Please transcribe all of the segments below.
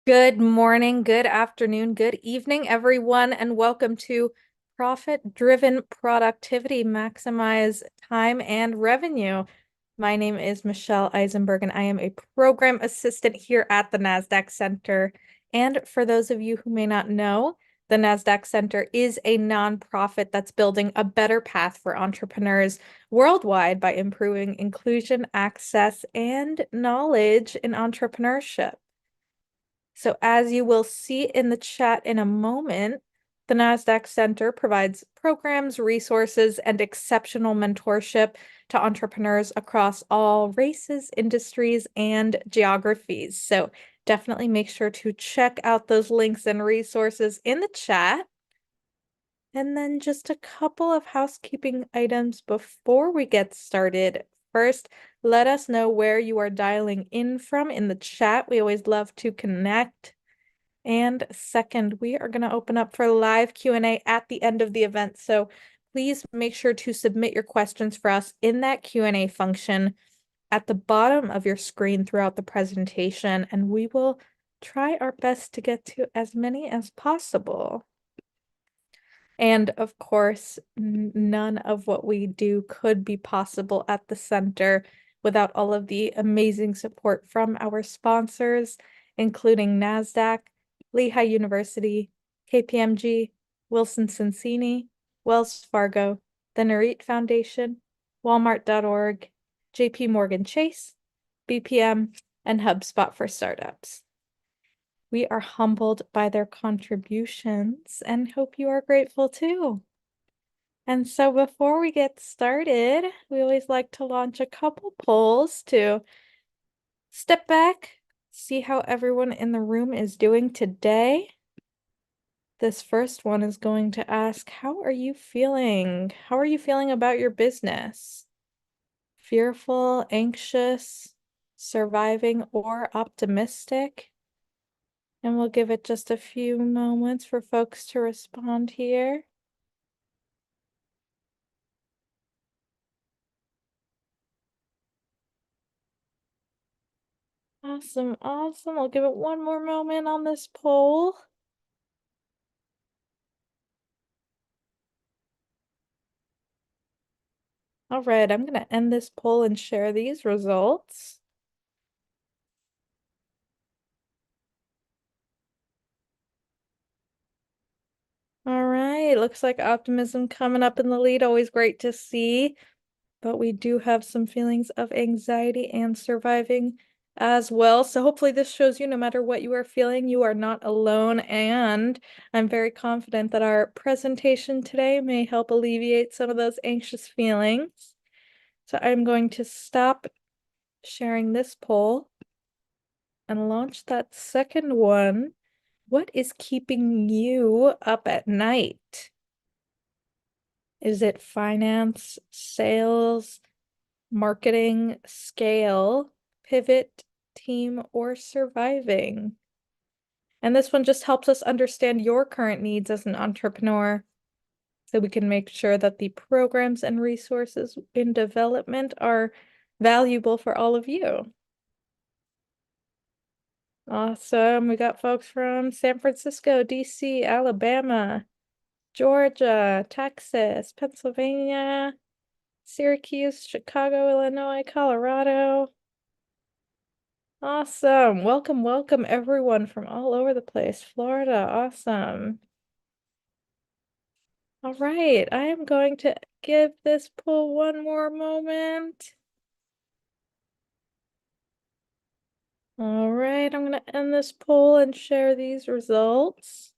Good morning, good afternoon, good evening, everyone, and welcome to Profit-Driven Productivity, Maximize Time and Revenue. My name is Michelle Eisenberg, and I am a program assistant here at the NASDAQ Center. And for those of you who may not know, the NASDAQ Center is a nonprofit that's building a better path for entrepreneurs worldwide by improving inclusion, access, and knowledge in entrepreneurship. So as you will see in the chat in a moment, the NASDAQ Center provides programs, resources, and exceptional mentorship to entrepreneurs across all races, industries, and geographies. So definitely make sure to check out those links and resources in the chat. And then just a couple of housekeeping items before we get started. First, let us know where you are dialing in from in the chat. We always love to connect. And second, we are going to open up for live Q&A at the end of the event. So please make sure to submit your questions for us in that Q&A function at the bottom of your screen throughout the presentation, and we will try our best to get to as many as possible. And of course, none of what we do could be possible at the center without all of the amazing support from our sponsors, including NASDAQ, Lehigh University, KPMG, Wilson Sonsini, Wells Fargo, the Narit Foundation, Walmart.org, JP Morgan Chase, BPM, and HubSpot for Startups. We are humbled by their contributions and hope you are grateful too. And so before we get started, we always like to launch a couple polls to step back, see how everyone in the room is doing today. This first one is going to ask, how are you feeling? How are you feeling about your business? Fearful, anxious, surviving, or optimistic? And we'll give it just a few moments for folks to respond here. Awesome, awesome. I'll give it one more moment on this poll. All right, I'm going to end this poll and share these results. All right, looks like optimism coming up in the lead. Always great to see. But we do have some feelings of anxiety and surviving as well. So hopefully this shows you no matter what you are feeling, you are not alone. And I'm very confident that our presentation today may help alleviate some of those anxious feelings. So I'm going to stop sharing this poll and launch that second one. What is keeping you up at night? Is it finance, sales, marketing, scale, pivot, team, or surviving? And this one just helps us understand your current needs as an entrepreneur so we can make sure that the programs and resources in development are valuable for all of you. Awesome. We got folks from San Francisco, DC, Alabama, Georgia, Texas, Pennsylvania, Syracuse, Chicago, Illinois, Colorado. Awesome. Welcome, welcome everyone from all over the place. Florida, awesome. All right, I am going to give this poll one more moment. All right, I'm going to end this poll and share these results.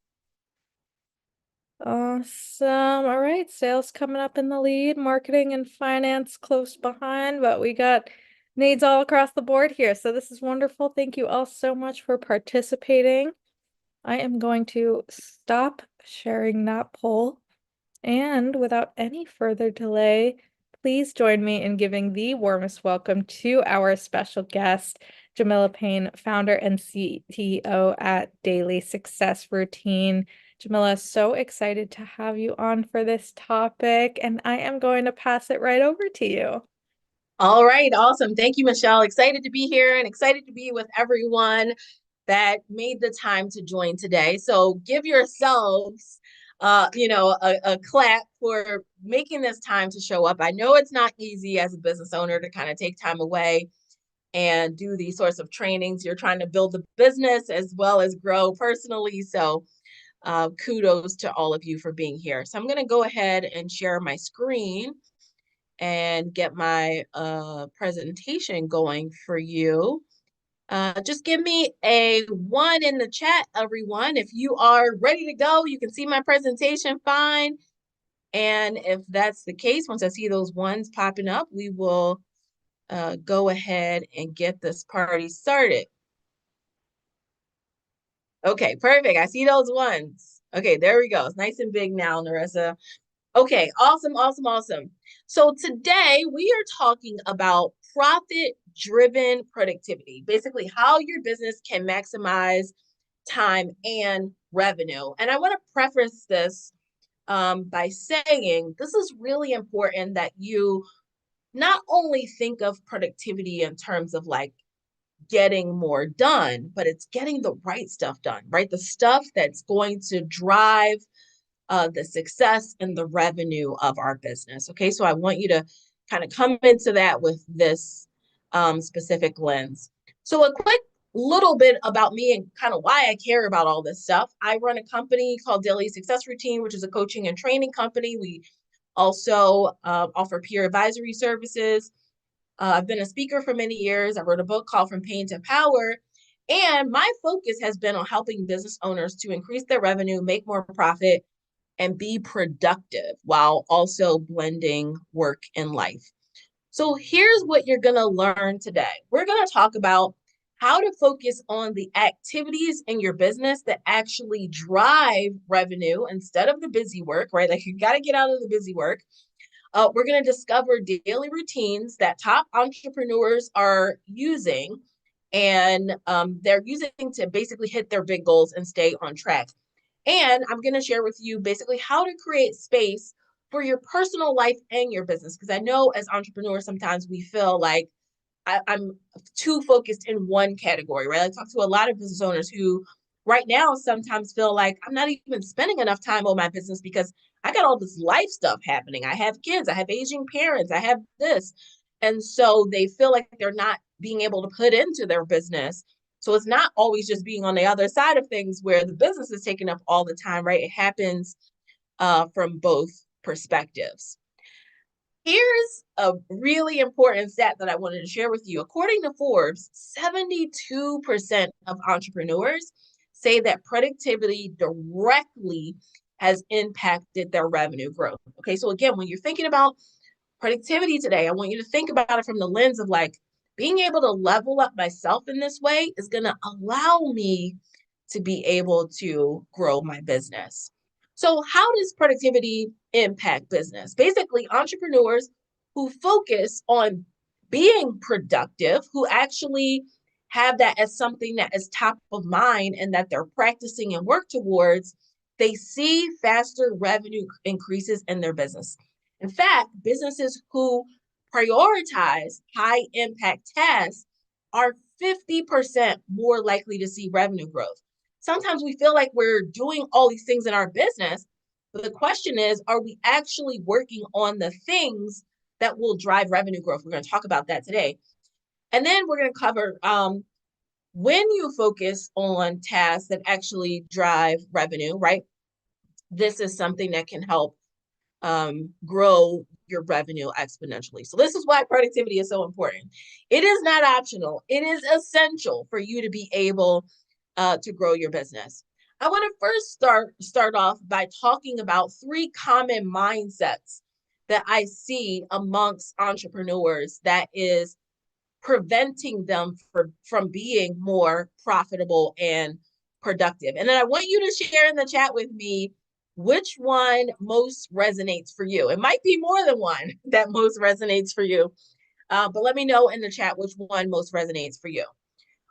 Awesome. All right, sales coming up in the lead, marketing and finance close behind, but we got needs all across the board here. So this is wonderful. Thank you all so much for participating. I am going to stop sharing that poll. And without any further delay, please join me in giving the warmest welcome to our special guest, Jamila Payne, founder and CTO at Daily Success Routine. Jamila, so excited to have you on for this topic, and I am going to pass it right over to you. All right, awesome. Thank you, Michelle. Excited to be here and excited to be with everyone that made the time to join today. So give yourselves, a clap for making this time to show up. I know it's not easy as a business owner to kind of take time away and do these sorts of trainings. You're trying to build the business as well as grow personally. So kudos to all of you for being here. So I'm going to go ahead and share my screen and get my presentation going for you. Just give me a 1 in the chat, everyone. If you are ready to go, you can see my presentation fine. And if that's the case, once I see those ones popping up, we will go ahead and get this party started. Okay, perfect. I see those ones. Okay, there we go. It's nice and big now, Narissa. Okay, awesome, awesome, awesome. So today we are talking about profit-driven productivity, basically how your business can maximize time and revenue. And I want to preface this by saying this is really important that you not only think of productivity in terms of like getting more done, but it's getting the right stuff done, right? The stuff that's going to drive the success and the revenue of our business. Okay, so I want you to kind of come into that with this specific lens. So a quick little bit about me and kind of why I care about all this stuff. I run a company called Daily Success Routine, which is a coaching and training company. We also offer peer advisory services. I've been a speaker for many years. I wrote a book called From Pain to Power. And my focus has been on helping business owners to increase their revenue, make more profit, and be productive while also blending work and life. So here's what you're going to learn today. We're going to talk about how to focus on the activities in your business that actually drive revenue instead of the busy work, right? Like you got to get out of the busy work. We're going to discover daily routines that top entrepreneurs are using, and they're using to basically hit their big goals and stay on track. And I'm going to share with you basically how to create space for your personal life and your business. Because I know as entrepreneurs, sometimes we feel like I'm too focused in one category, right? I talk to a lot of business owners who right now sometimes feel like I'm not even spending enough time on my business because I got all this life stuff happening. I have kids, I have aging parents, I have this. And so they feel like they're not being able to put into their business. So it's not always just being on the other side of things where the business is taking up all the time, right? It happens from both perspectives. Here's a really important stat that I wanted to share with you. According to Forbes, 72% of entrepreneurs say that productivity directly has impacted their revenue growth. Okay, so again, when you're thinking about productivity today, I want you to think about it from the lens of like being able to level up myself in this way is going to allow me to be able to grow my business. So, how does productivity impact business? Basically, entrepreneurs who focus on being productive, who actually have that as something that is top of mind and that they're practicing and work towards, they see faster revenue increases in their business. In fact, businesses who prioritize high impact tasks are 50% more likely to see revenue growth. Sometimes we feel like we're doing all these things in our business, but the question is, are we actually working on the things that will drive revenue growth? We're going to talk about that today. And then we're going to cover when you focus on tasks that actually drive revenue, right? This is something that can help grow your revenue exponentially. So this is why productivity is so important. It is not optional. It is essential for you to be able to grow your business. I want to first start off by talking about 3 common mindsets that I see amongst entrepreneurs that is preventing them from being more profitable and productive. And then I want you to share in the chat with me which one most resonates for you. It might be more than one that most resonates for you, but let me know in the chat which one most resonates for you.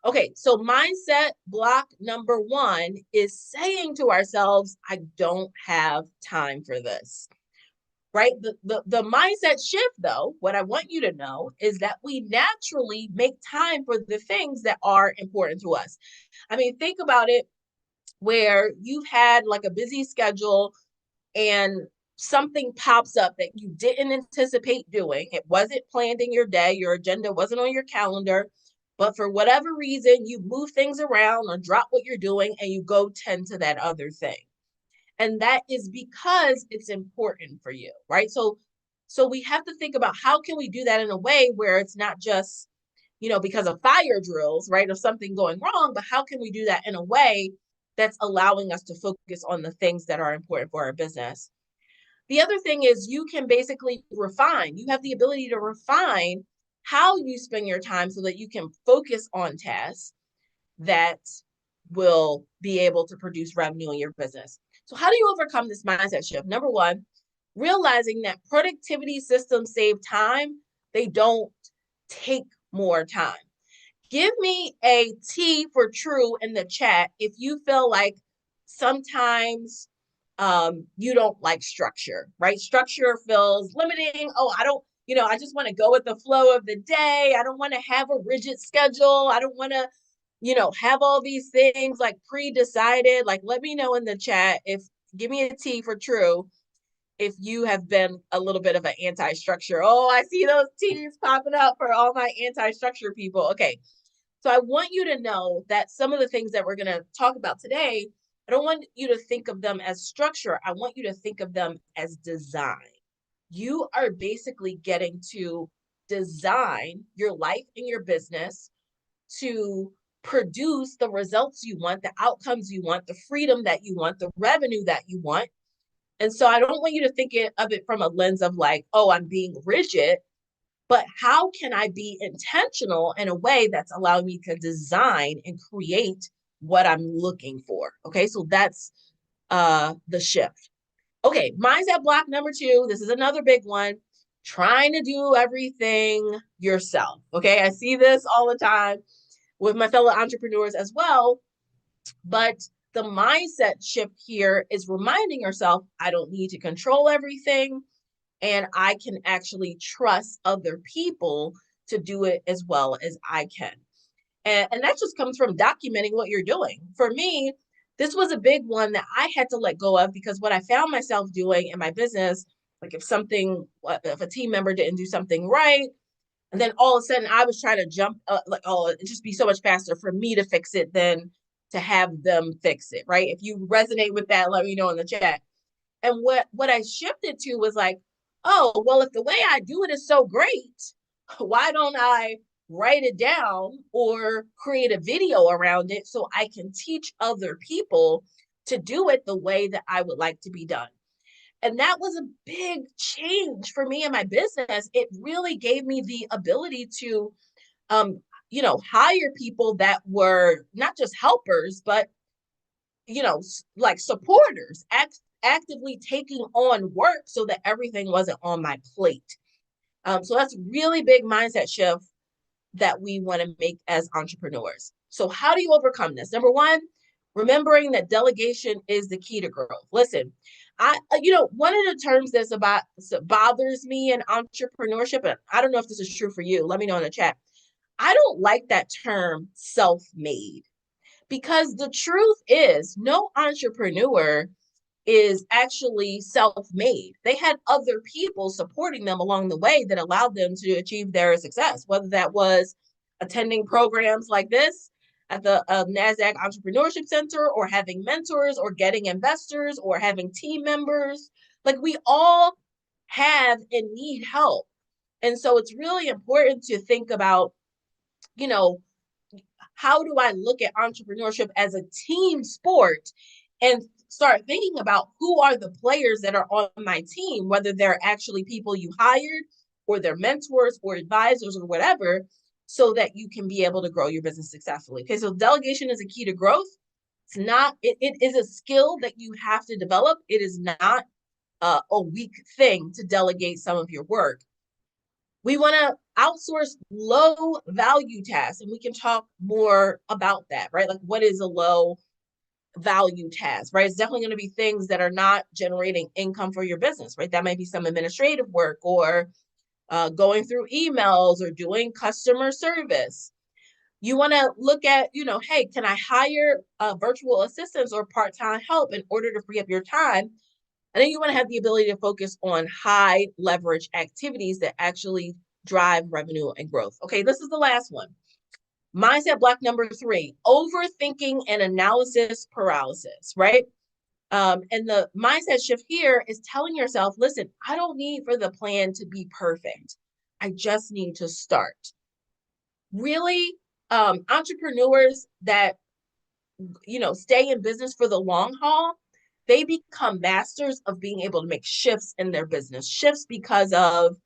Okay, so mindset block number 1 is saying to ourselves, I don't have time for this. right? The mindset shift, though, what I want you to know is that we naturally make time for the things that are important to us. I mean, think about it, where you've had like a busy schedule and something pops up that you didn't anticipate doing. It wasn't planned in your day, your agenda wasn't on your calendar, but for whatever reason, you move things around or drop what you're doing and you go tend to that other thing. And that is because it's important for you, right? So we have to think about how can we do that in a way where it's not just, because of fire drills, right, of something going wrong, but how can we do that in a way that's allowing us to focus on the things that are important for our business? The other thing is you can basically refine. You have the ability to refine how you spend your time so that you can focus on tasks that will be able to produce revenue in your business. So, how do you overcome this mindset shift? Number one, realizing that productivity systems save time, they don't take more time. Give me a T for true in the chat if you feel like sometimes you don't like structure, right? Structure feels limiting. Oh, I don't, I just want to go with the flow of the day. I don't want to have a rigid schedule. I don't want to, have all these things like pre-decided. Like, let me know in the chat if, give me a T for true if you have been a little bit of an anti-structure. Oh, I see those T's popping up for all my anti-structure people. Okay. So I want you to know that some of the things that we're going to talk about today, I don't want you to think of them as structure. I want you to think of them as design. You are basically getting to design your life and your business to produce the results you want, the outcomes you want, the freedom that you want, the revenue that you want. And so I don't want you to think of it from a lens of like, oh, I'm being rigid, but how can I be intentional in a way that's allowing me to design and create what I'm looking for? Okay, so that's the shift. Okay, mindset block number two. This is another big one. Trying to do everything yourself. Okay, I see this all the time with my fellow entrepreneurs as well. But the mindset shift here is reminding yourself, I don't need to control everything and I can actually trust other people to do it as well as I can. And that just comes from documenting what you're doing. For me, this was a big one that I had to let go of because what I found myself doing in my business, like if a team member didn't do something right, and then all of a sudden I was trying to jump, like, oh, it'd just be so much faster for me to fix it than to have them fix it, right? If you resonate with that, let me know in the chat. And what I shifted to was like, oh, well, if the way I do it is so great, why don't I write it down or create a video around it so I can teach other people to do it the way that I would like to be done? And that was a big change for me in my business. It really gave me the ability to, hire people that were not just helpers, but like supporters, actively taking on work so that everything wasn't on my plate. So that's really big mindset shift that we want to make as entrepreneurs. So how do you overcome this? Number one, remembering that delegation is the key to growth. Listen, one of the terms that's bothers me in entrepreneurship, and I don't know if this is true for you. Let me know in the chat. I don't like that term self-made because the truth is no entrepreneur is actually self-made. They had other people supporting them along the way that allowed them to achieve their success, whether that was attending programs like this at the NASDAQ Entrepreneurship Center or having mentors or getting investors or having team members. Like we all have and need help. And so it's really important to think about, you know, how do I look at entrepreneurship as a team sport and start thinking about who are the players that are on my team, whether they're actually people you hired or they're mentors or advisors or whatever, so that you can be able to grow your business successfully. Okay, so delegation is a key to growth. It's not, it is a skill that you have to develop. It is not a weak thing to delegate some of your work. We want to outsource low value tasks, and we can talk more about that, right? Like, what is a low value tasks, right? It's definitely going to be things that are not generating income for your business, right? That might be some administrative work or going through emails or doing customer service. You want to look at, hey, can I hire virtual assistants or part-time help in order to free up your time? And then you want to have the ability to focus on high leverage activities that actually drive revenue and growth. Okay, this is the last one. Mindset block number 3, overthinking and analysis paralysis, right? And the mindset shift here is telling yourself, listen, I don't need for the plan to be perfect. I just need to start. Really, entrepreneurs that, stay in business for the long haul, they become masters of being able to make shifts in their business, shifts because of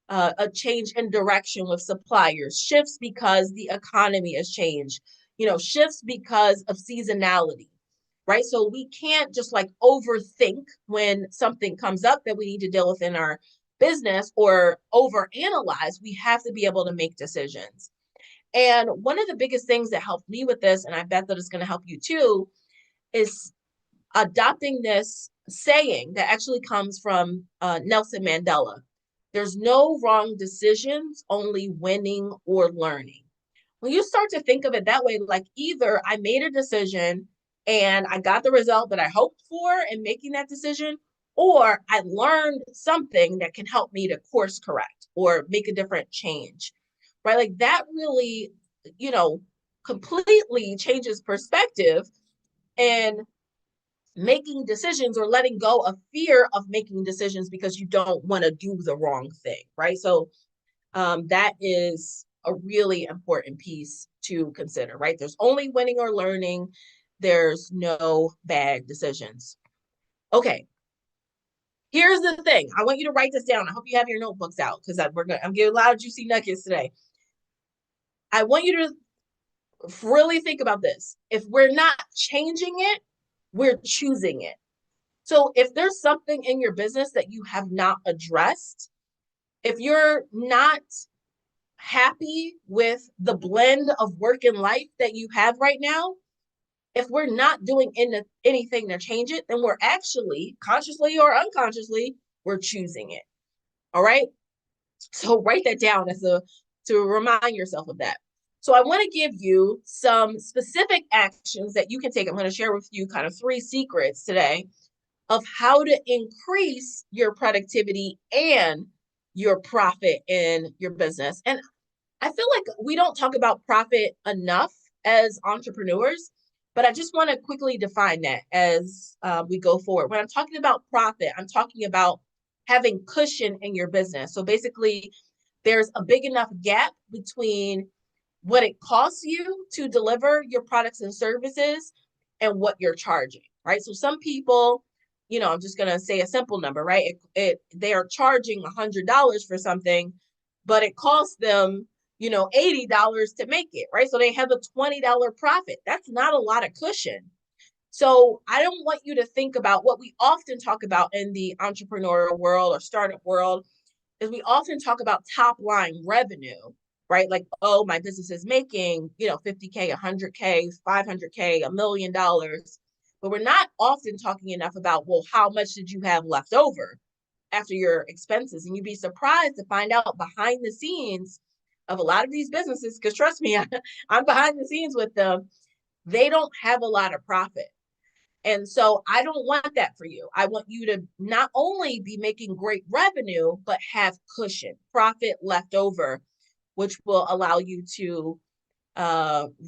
a change in direction with suppliers, shifts because the economy has changed, shifts because of seasonality, right? So we can't just like overthink when something comes up that we need to deal with in our business or overanalyze. We have to be able to make decisions. And one of the biggest things that helped me with this, and I bet that it's going to help you too, is adopting this saying that actually comes from Nelson Mandela. There's no wrong decisions, only winning or learning. When you start to think of it that way, like either I made a decision and I got the result that I hoped for in making that decision, or I learned something that can help me to course correct or make a different change, right? Like that really, you know, completely changes perspective and making decisions or letting go of fear of making decisions because you don't want to do the wrong thing, right? So that is a really important piece to consider, right? There's only winning or learning. There's no bad decisions. Okay, here's the thing. I want you to write this down. I hope you have your notebooks out because I'm giving a lot of juicy nuggets today. I want you to really think about this. If we're not changing it, we're choosing it. So if there's something in your business that you have not addressed, if you're not happy with the blend of work and life that you have right now, if we're not doing anything to change it, then we're actually consciously or unconsciously, we're choosing it. All right. So write that down to remind yourself of that. So I want to give you some specific actions that you can take. I'm going to share with you kind of 3 secrets today of how to increase your productivity and your profit in your business. And I feel like we don't talk about profit enough as entrepreneurs, but I just want to quickly define that as we go forward. When I'm talking about profit, I'm talking about having cushion in your business. So basically, there's a big enough gap between what it costs you to deliver your products and services and what you're charging, right? So some people, I'm just going to say a simple number, right? They are charging $100 for something, but it costs them, $80 to make it, right? So they have a $20 profit. That's not a lot of cushion. So I don't want you to think about what we often talk about in the entrepreneurial world or startup world is we often talk about top line revenue, right? Like, oh, my business is making, 50K, 100K, 500K, $1 million. But we're not often talking enough about, well, how much did you have left over after your expenses? And you'd be surprised to find out behind the scenes of a lot of these businesses, because trust me, I'm behind the scenes with them, they don't have a lot of profit. And so I don't want that for you. I want you to not only be making great revenue, but have cushion, profit left over, which will allow you to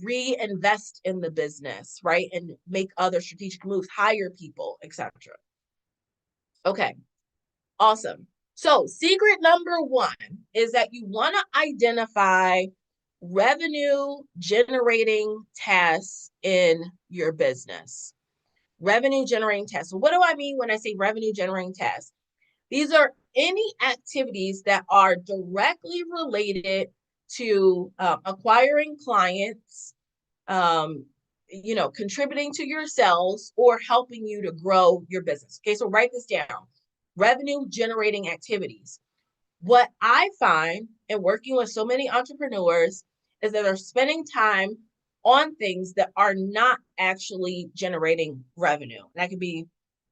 reinvest in the business, right? And make other strategic moves, hire people, etc. Okay, awesome. So secret number 1 is that you want to identify revenue generating tasks in your business. Revenue generating tasks. So what do I mean when I say revenue generating tasks? These are any activities that are directly related to acquiring clients, contributing to your sales or helping you to grow your business. Okay, so write this down. Revenue generating activities. What I find in working with so many entrepreneurs is that they're spending time on things that are not actually generating revenue. That could be,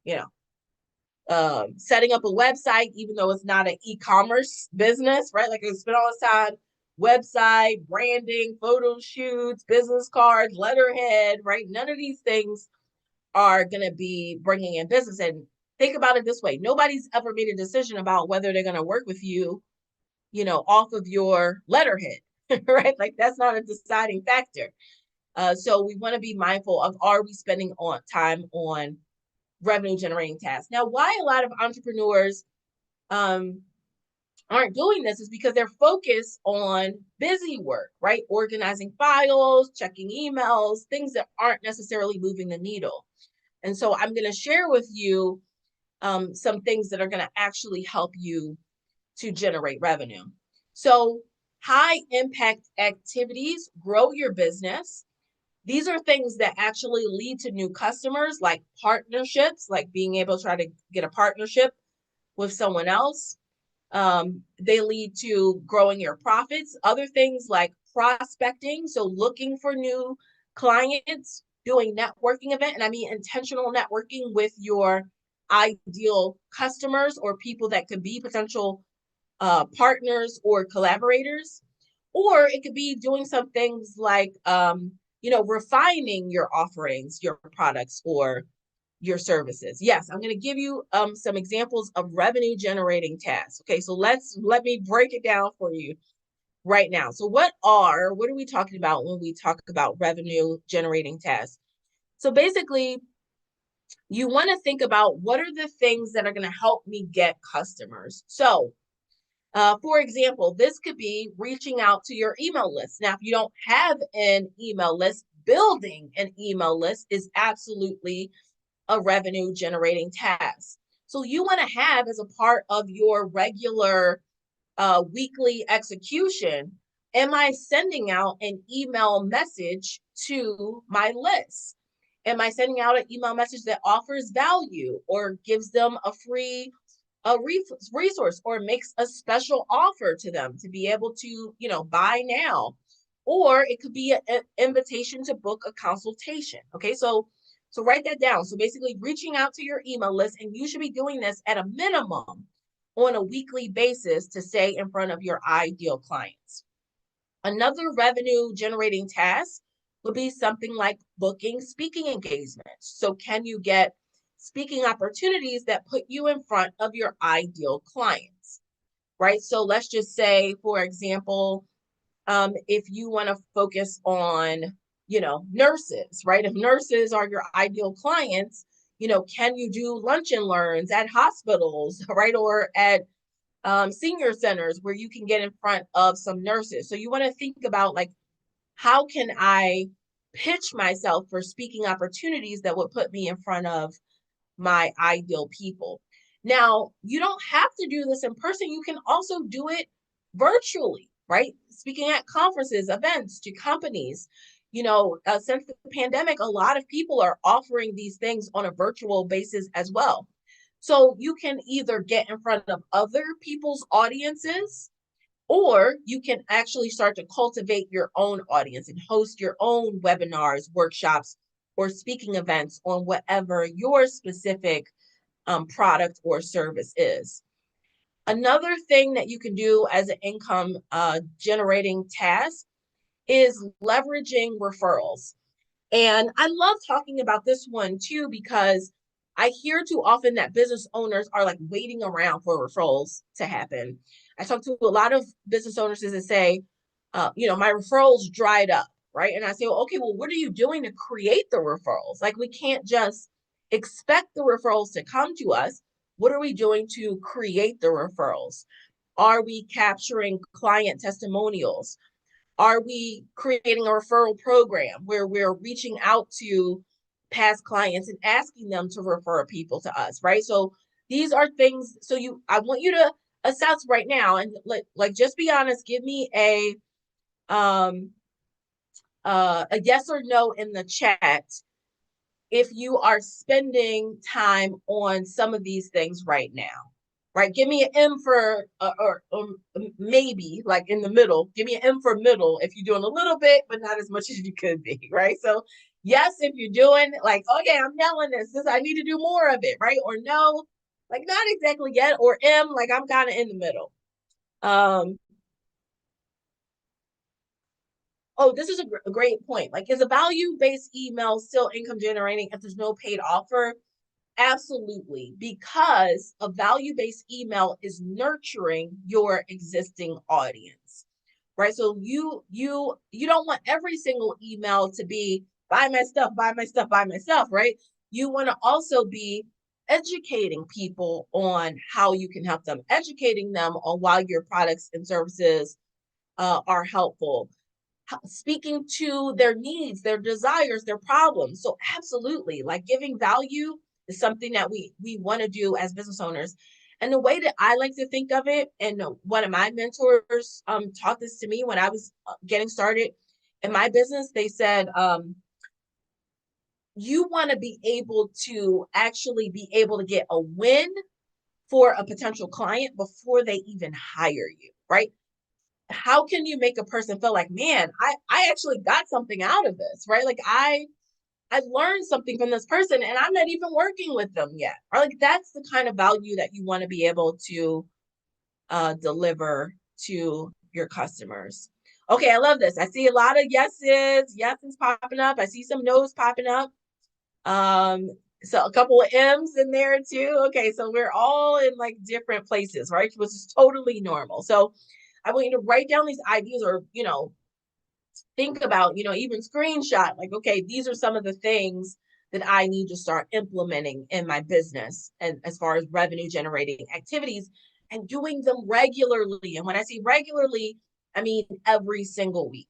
you know, setting up a website, even though it's not an e-commerce business, right? Like I spend all this time, website, branding, photo shoots, business cards, letterhead, right? None of these things are going to be bringing in business. And think about it this way. Nobody's ever made a decision about whether they're going to work with you, you know, off of your letterhead, right? Like that's not a deciding factor. So we want to be mindful of, are we spending on time on revenue generating tasks? Now, why a lot of entrepreneurs um, aren't doing this is because they're focused on busy work, right? Organizing files, checking emails, things that aren't necessarily moving the needle. And so I'm going to share with you some things that are going to actually help you to generate revenue. So high impact activities grow your business. These are things that actually lead to new customers, like partnerships, like being able to try to get a partnership with someone else. They lead to growing your profits. Other things like prospecting, so looking for new clients, doing networking event, and I mean intentional networking with your ideal customers or people that could be potential partners or collaborators. Or it could be doing some things like, you know, refining your offerings, your products, or your services. Yes, I'm going to give you some examples of revenue generating tasks. Okay, so let me break it down for you right now. So what are we talking about when we talk about revenue generating tasks? So basically, you want to think about, what are the things that are going to help me get customers? So for example, this could be reaching out to your email list. Now, if you don't have an email list, building an email list is absolutely a revenue generating task. So you want to have, as a part of your regular weekly execution, am I sending out an email message to my list? Am I sending out an email message that offers value or gives them a free resource or makes a special offer to them to be able to, you know, buy now? Or it could be an invitation to book a consultation. Okay, so write that down. So basically reaching out to your email list, and you should be doing this at a minimum on a weekly basis to stay in front of your ideal clients. Another revenue generating task would be something like booking speaking engagements. So can you get speaking opportunities that put you in front of your ideal clients, right? So let's just say, for example, if you want to focus on, you know, nurses, right? If nurses are your ideal clients, you know, can you do lunch and learns at hospitals, right? Or at senior centers where you can get in front of some nurses. So you want to think about, like, how can I pitch myself for speaking opportunities that would put me in front of my ideal people? Now, you don't have to do this in person. You can also do it virtually, right? Speaking at conferences, events, to companies. You know, since the pandemic, a lot of people are offering these things on a virtual basis as well. So you can either get in front of other people's audiences, or you can actually start to cultivate your own audience and host your own webinars, workshops, or speaking events on whatever your specific product or service is. Another thing that you can do as an income generating task is leveraging referrals. And I love talking about this one too, because I hear too often that business owners are like waiting around for referrals to happen. I talk to a lot of business owners that say, you know, my referrals dried up, right? And I say, well, okay, well, what are you doing to create the referrals? Like, we can't just expect the referrals to come to us. What are we doing to create the referrals? Are we capturing client testimonials? Are we creating a referral program where we're reaching out to past clients and asking them to refer people to us, right? So these are things. So I want you to assess right now, and like just be honest. Give me a yes or no in the chat if you are spending time on some of these things right now, right? Give me an M for, or maybe like in the middle. Give me an M for middle if you're doing a little bit, but not as much as you could be, right? So yes, if you're doing like, okay, I'm nailing this, I need to do more of it, right? Or no, like not exactly yet, or M, like I'm kind of in the middle. Um, oh, this is a great point. Like, is a value-based email still income generating if there's no paid offer? Absolutely, because a value-based email is nurturing your existing audience, right? So you don't want every single email to be buy my stuff, buy my stuff, buy my stuff, right? You want to also be educating people on how you can help them, educating them on why your products and services are helpful, speaking to their needs, their desires, their problems. So absolutely, like giving value is something that we want to do as business owners. And the way that I like to think of it, and one of my mentors taught this to me when I was getting started in my business, they said, you want to be able to actually be able to get a win for a potential client before they even hire you, right? How can you make a person feel like, man, I actually got something out of this, right? Like I learned something from this person and I'm not even working with them yet. Or like that's the kind of value that you want to be able to deliver to your customers. Okay, I love this. I see a lot of yeses popping up. I see some no's popping up. Um, so a couple of M's in there too. Okay, so we're all in like different places, right? Which is totally normal. So I want you to write down these ideas or, think about, even screenshot, like, okay, these are some of the things that I need to start implementing in my business and as far as revenue generating activities and doing them regularly. And when I say regularly, I mean every single week.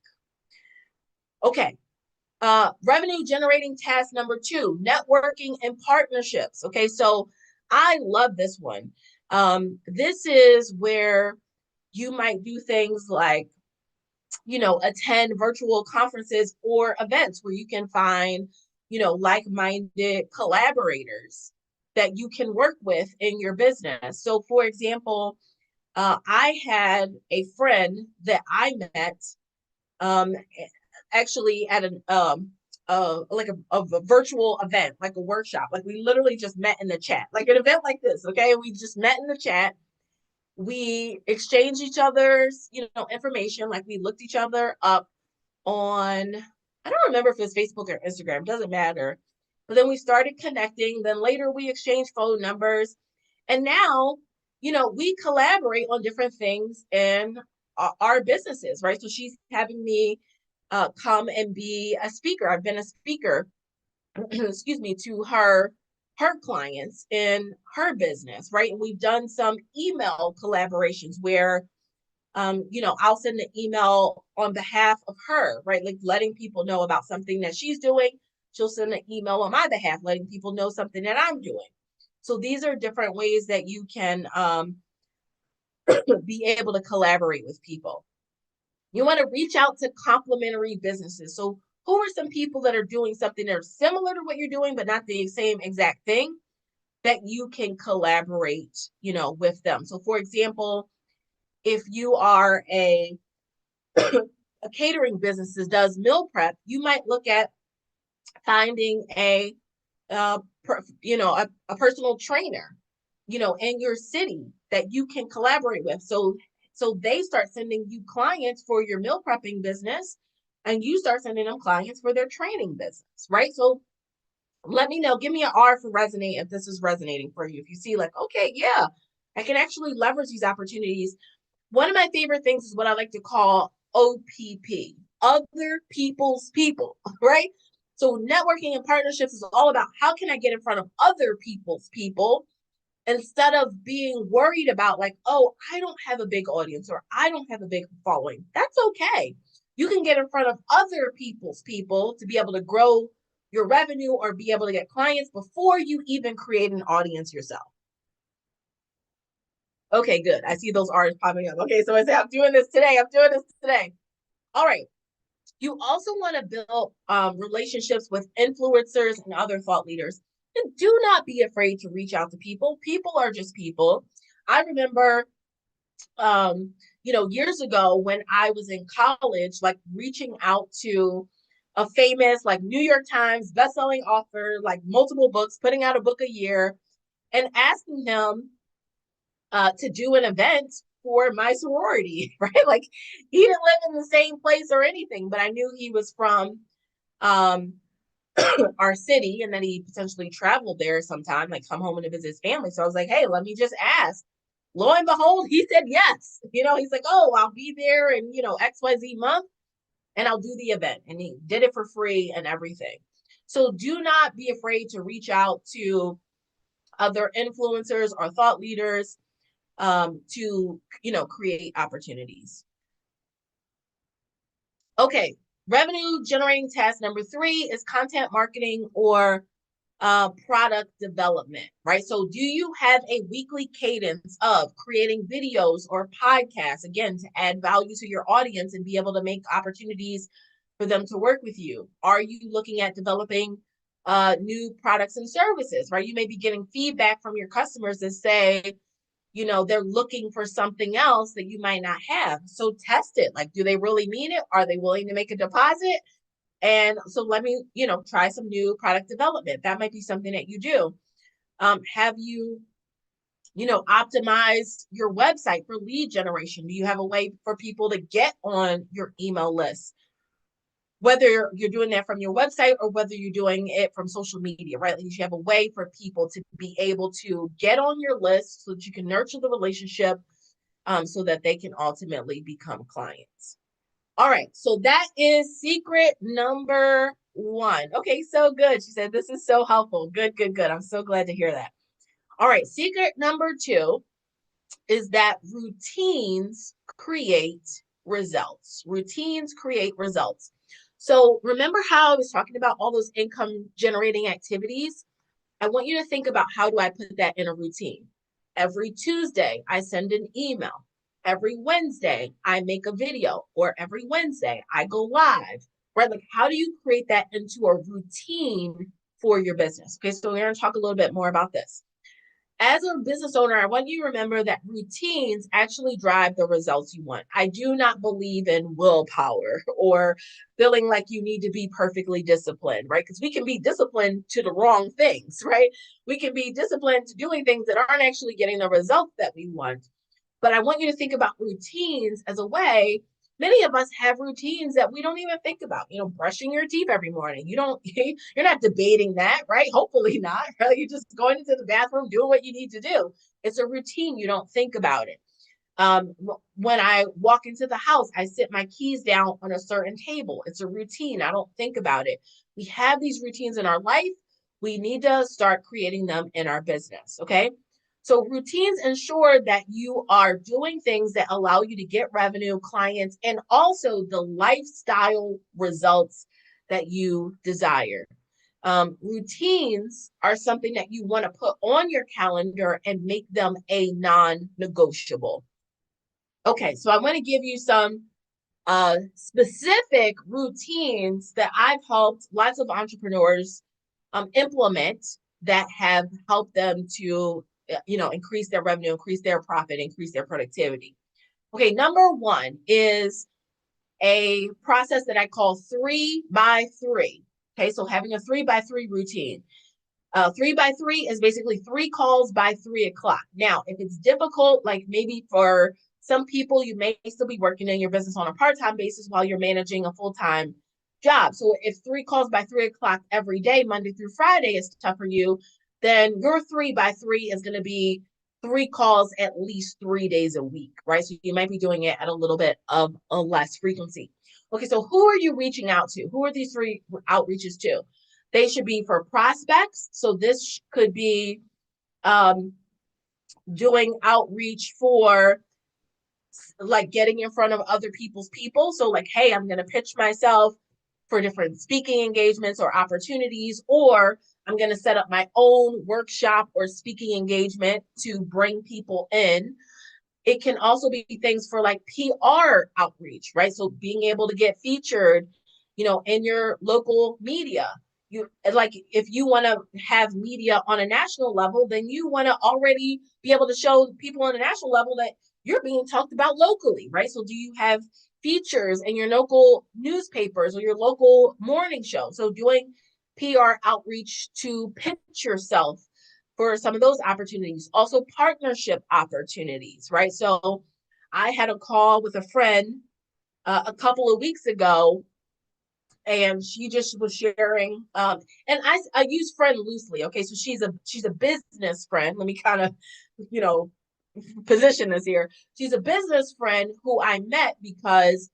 Okay. Revenue generating task number 2, networking and partnerships. Okay. So I love this one. This is where you might do things like attend virtual conferences or events where you can find, like-minded collaborators that you can work with in your business. So, for example, I had a friend that I met um, actually at an like a virtual event, like a workshop. Like we literally just met in the chat, like an event like this. Okay, we just met in the chat, we exchanged each other's information, like we looked each other up on, I don't remember if it's Facebook or Instagram, doesn't matter, but then we started connecting, then later we exchanged phone numbers, and now we collaborate on different things in our businesses, right? So she's having me come and be a speaker. I've been a speaker excuse me, to her clients in her business, right? And we've done some email collaborations where I'll send an email on behalf of her, right? Like letting people know about something that she's doing. She'll send an email on my behalf, letting people know something that I'm doing. So these are different ways that you can be able to collaborate with people. You want to reach out to complementary businesses. So who are some people that are doing something that are similar to what you're doing, but not the same exact thing that you can collaborate, with them. So for example, if you are a catering business that does meal prep, you might look at finding a personal trainer, in your city that you can collaborate with. So they start sending you clients for your meal prepping business, and you start sending them clients for their training business, right? So let me know. Give me an R for resonate if this is resonating for you. If you see like, okay, yeah, I can actually leverage these opportunities. One of my favorite things is what I like to call OPP, other people's people, right? So networking and partnerships is all about how can I get in front of other people's people instead of being worried about like, oh, I don't have a big audience or I don't have a big following. That's okay. You can get in front of other people's people to be able to grow your revenue or be able to get clients before you even create an audience yourself. Okay, good. I see those R's popping up. Okay, so I say I'm doing this today. I'm doing this today. All right. You also want to build relationships with influencers and other thought leaders. And do not be afraid to reach out to people. People are just people. I remember, years ago when I was in college, like reaching out to a famous, like New York Times bestselling author, like multiple books, putting out a book a year, and asking him to do an event for my sorority, right? Like he didn't live in the same place or anything, but I knew he was from um, our city and that he potentially traveled there sometime, like come home and visit his family. So I was like, hey, let me just ask. Lo and behold, he said yes. He's like, oh, I'll be there in, XYZ month and I'll do the event. And he did it for free and everything. So do not be afraid to reach out to other influencers or thought leaders to, create opportunities. Okay, revenue generating task number 3 is content marketing or product development, right? So do you have a weekly cadence of creating videos or podcasts, again, to add value to your audience and be able to make opportunities for them to work with you? Are you looking at developing new products and services, right? You may be getting feedback from your customers that say, they're looking for something else that you might not have. So test it. Like, do they really mean it? Are they willing to make a deposit? And so let me, try some new product development. That might be something that you do. Have you, optimized your website for lead generation? Do you have a way for people to get on your email list? Whether you're doing that from your website or whether you're doing it from social media, right? Like you should have a way for people to be able to get on your list so that you can nurture the relationship so that they can ultimately become clients. All right, so that is secret number 1. Okay, so good. She said, this is so helpful. Good, good, good. I'm so glad to hear that. All right, secret number 2 is that routines create results. Routines create results. So remember how I was talking about all those income generating activities? I want you to think about, how do I put that in a routine? Every Tuesday, I send an email. Every Wednesday, I make a video, or every Wednesday, I go live, right? Like, how do you create that into a routine for your business? Okay, so we're going to talk a little bit more about this. As a business owner, I want you to remember that routines actually drive the results you want. I do not believe in willpower or feeling like you need to be perfectly disciplined, right? Because we can be disciplined to the wrong things, right? We can be disciplined to doing things that aren't actually getting the results that we want. But I want you to think about routines as a way. Many of us have routines that we don't even think about, brushing your teeth every morning. You're not debating that, right? Hopefully not, right? You're just going into the bathroom, doing what you need to do. It's a routine. You don't think about it. When I walk into the house, I sit my keys down on a certain table. It's a routine. I don't think about it. We have these routines in our life. We need to start creating them in our business. Okay. So routines ensure that you are doing things that allow you to get revenue, clients, and also the lifestyle results that you desire. Routines are something that you want to put on your calendar and make them a non-negotiable. Okay, so I want to give you some specific routines that I've helped lots of entrepreneurs implement that have helped them to, increase their revenue, increase their profit, increase their productivity. Okay, number 1 is a process that I call 3x3. Okay, so having a 3x3 routine. 3x3 is basically 3 calls by 3 o'clock. Now, if it's difficult, like maybe for some people, you may still be working in your business on a part-time basis while you're managing a full-time job. So if 3 calls by 3 o'clock every day, Monday through Friday, is tough for you, then your 3x3 is going to be 3 calls at least 3 days a week, right? So you might be doing it at a little bit of a less frequency. Okay, so who are you reaching out to? Who are these 3 outreaches to? They should be for prospects. So this could be doing outreach for like getting in front of other people's people. So like, hey, I'm going to pitch myself for different speaking engagements or opportunities, or I'm going to set up my own workshop or speaking engagement to bring people in. It can also be things for like PR outreach, right? So being able to get featured, in your local media. you like if you want to have media on a national level, then you want to already be able to show people on a national level that you're being talked about locally, right? So do you have features in your local newspapers or your local morning show? So doing PR outreach to pitch yourself for some of those opportunities. Also partnership opportunities, right? So I had a call with a friend a couple of weeks ago, and she just was sharing, and I use friend loosely. Okay, so she's a business friend. Let me kind of, you know, position this here. She's a business friend who I met because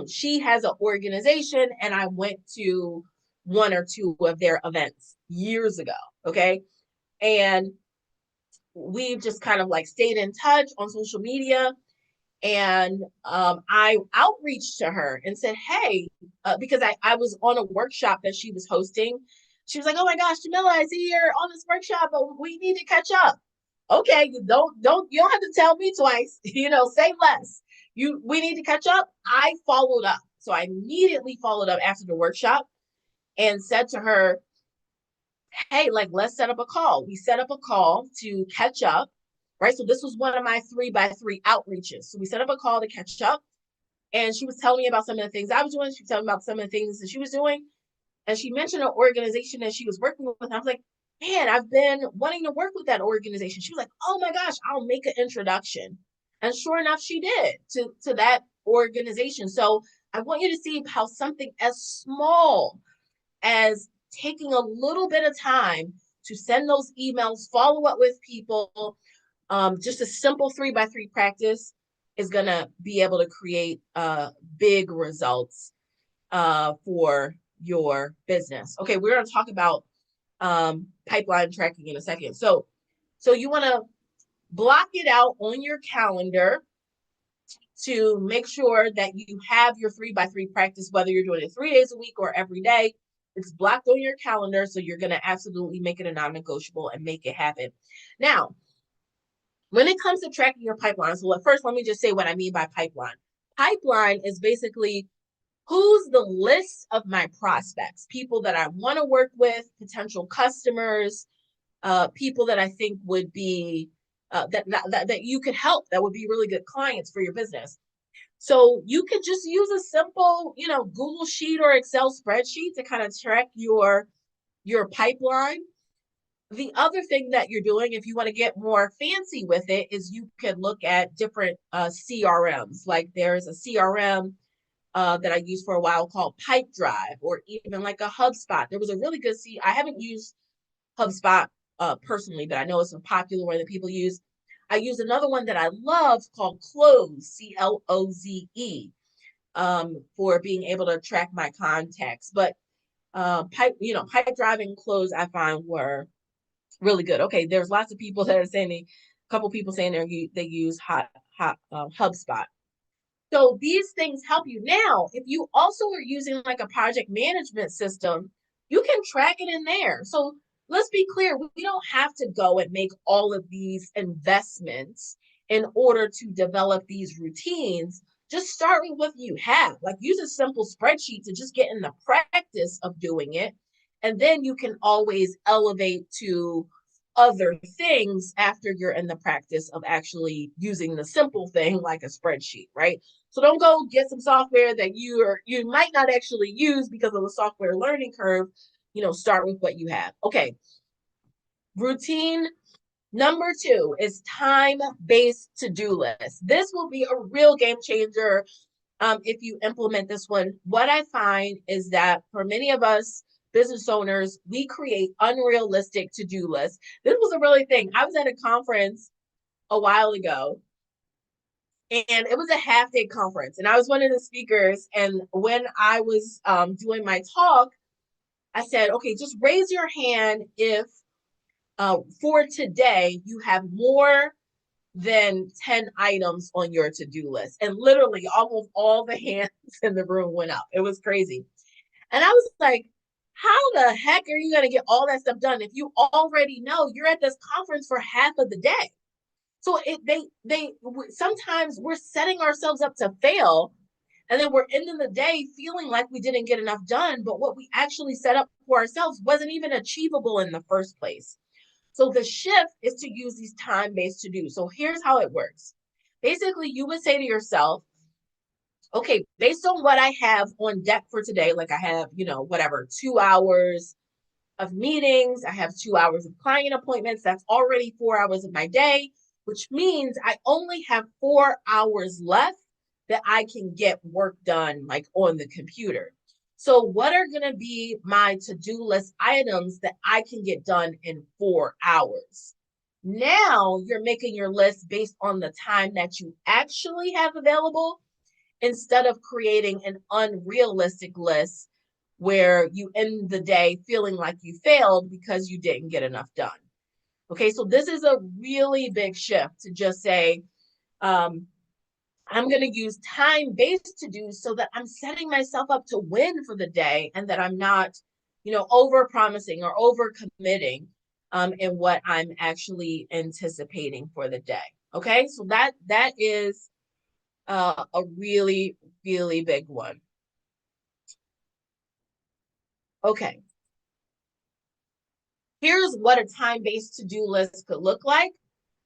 she has an organization, and I went to one or two of their events years ago. Okay, and we've just kind of like stayed in touch on social media. And I outreached to her and said, hey, because I was on a workshop that she was hosting. She was like, oh my gosh, Jamila, I see you're on this workshop, but we need to catch up. Okay, you don't have to tell me twice, say less. We need to catch up. I followed up. So I immediately followed up after the workshop and said to her, hey, like, let's set up a call. We set up a call to catch up, right? So this was one of my 3x3 outreaches. So we set up a call to catch up. And she was telling me about some of the things I was doing. She was telling me about some of the things that she was doing. And she mentioned an organization that she was working with. And I was like, man, I've been wanting to work with that organization. She was like, oh my gosh, I'll make an introduction. And sure enough, she did to that organization. So I want you to see how something as small as taking a little bit of time to send those emails, follow up with people, just a simple 3x3 practice is going to be able to create big results for your business. Okay, we're going to talk about pipeline tracking in a second. So you want to block it out on your calendar to make sure that you have your 3x3 practice, whether you're doing it 3 days a week or every day. It's blocked on your calendar, so you're going to absolutely make it a non-negotiable and make it happen. Now, when it comes to tracking your pipeline, so first let me just say what I mean by pipeline. Pipeline is basically who's the list of my prospects, people that I want to work with, potential customers, people that I think would be that you could help, that would be really good clients for your business. So you could just use a simple, Google Sheet or Excel spreadsheet to kind of track your pipeline. The other thing that you're doing, if you want to get more fancy with it, is you could look at different CRMs. Like there's a CRM that I used for a while called Pipedrive, or even like a HubSpot. There was a really good I haven't used HubSpot personally, but I know it's a popular one that people use. I use another one that I love called Cloze, Cloze, for being able to track my contacts. But Pipedrive and Cloze I find were really good. Okay, there's lots of people that are saying a couple people saying they use HubSpot. So these things help you. Now, if you also are using like a project management system, you can track it in there. So let's be clear, we don't have to go and make all of these investments in order to develop these routines. Just start with what you have. Like use a simple spreadsheet to just get in the practice of doing it. And then you can always elevate to other things after you're in the practice of actually using the simple thing like a spreadsheet, right? So don't go get some software that you might not actually use because of the software learning curve. Start with what you have. Okay. Routine number 2 is time-based to-do list. This will be a real game changer if you implement this one. What I find is that for many of us business owners, we create unrealistic to-do lists. This was a really thing. I was at a conference a while ago, and it was a half-day conference, and I was one of the speakers. And when I was doing my talk, I said, okay, just raise your hand if for today you have more than 10 items on your to-do list. And literally almost all the hands in the room went up. It was crazy. And I was like, how the heck are you going to get all that stuff done if you already know you're at this conference for half of the day? So they sometimes we're setting ourselves up to fail And then we're ending the day feeling like we didn't get enough done, but what we actually set up for ourselves wasn't even achievable in the first place. So the shift is to use these time-based to-dos. So here's how it works. Basically, you would say to yourself, okay, based on what I have on deck for today, like I have, whatever, 2 hours of meetings, I have 2 hours of client appointments, that's already 4 hours of my day, which means I only have 4 hours left that I can get work done like on the computer. So, what are going to be my to do list items that I can get done in 4 hours? Now you're making your list based on the time that you actually have available instead of creating an unrealistic list where you end the day feeling like you failed because you didn't get enough done. Okay, so this is a really big shift to just say, I'm going to use time-based to do so that I'm setting myself up to win for the day and that I'm not, over promising or over committing in what I'm actually anticipating for the day. Okay, so that is a really, really big one. Okay, here's what a time-based to-do list could look like.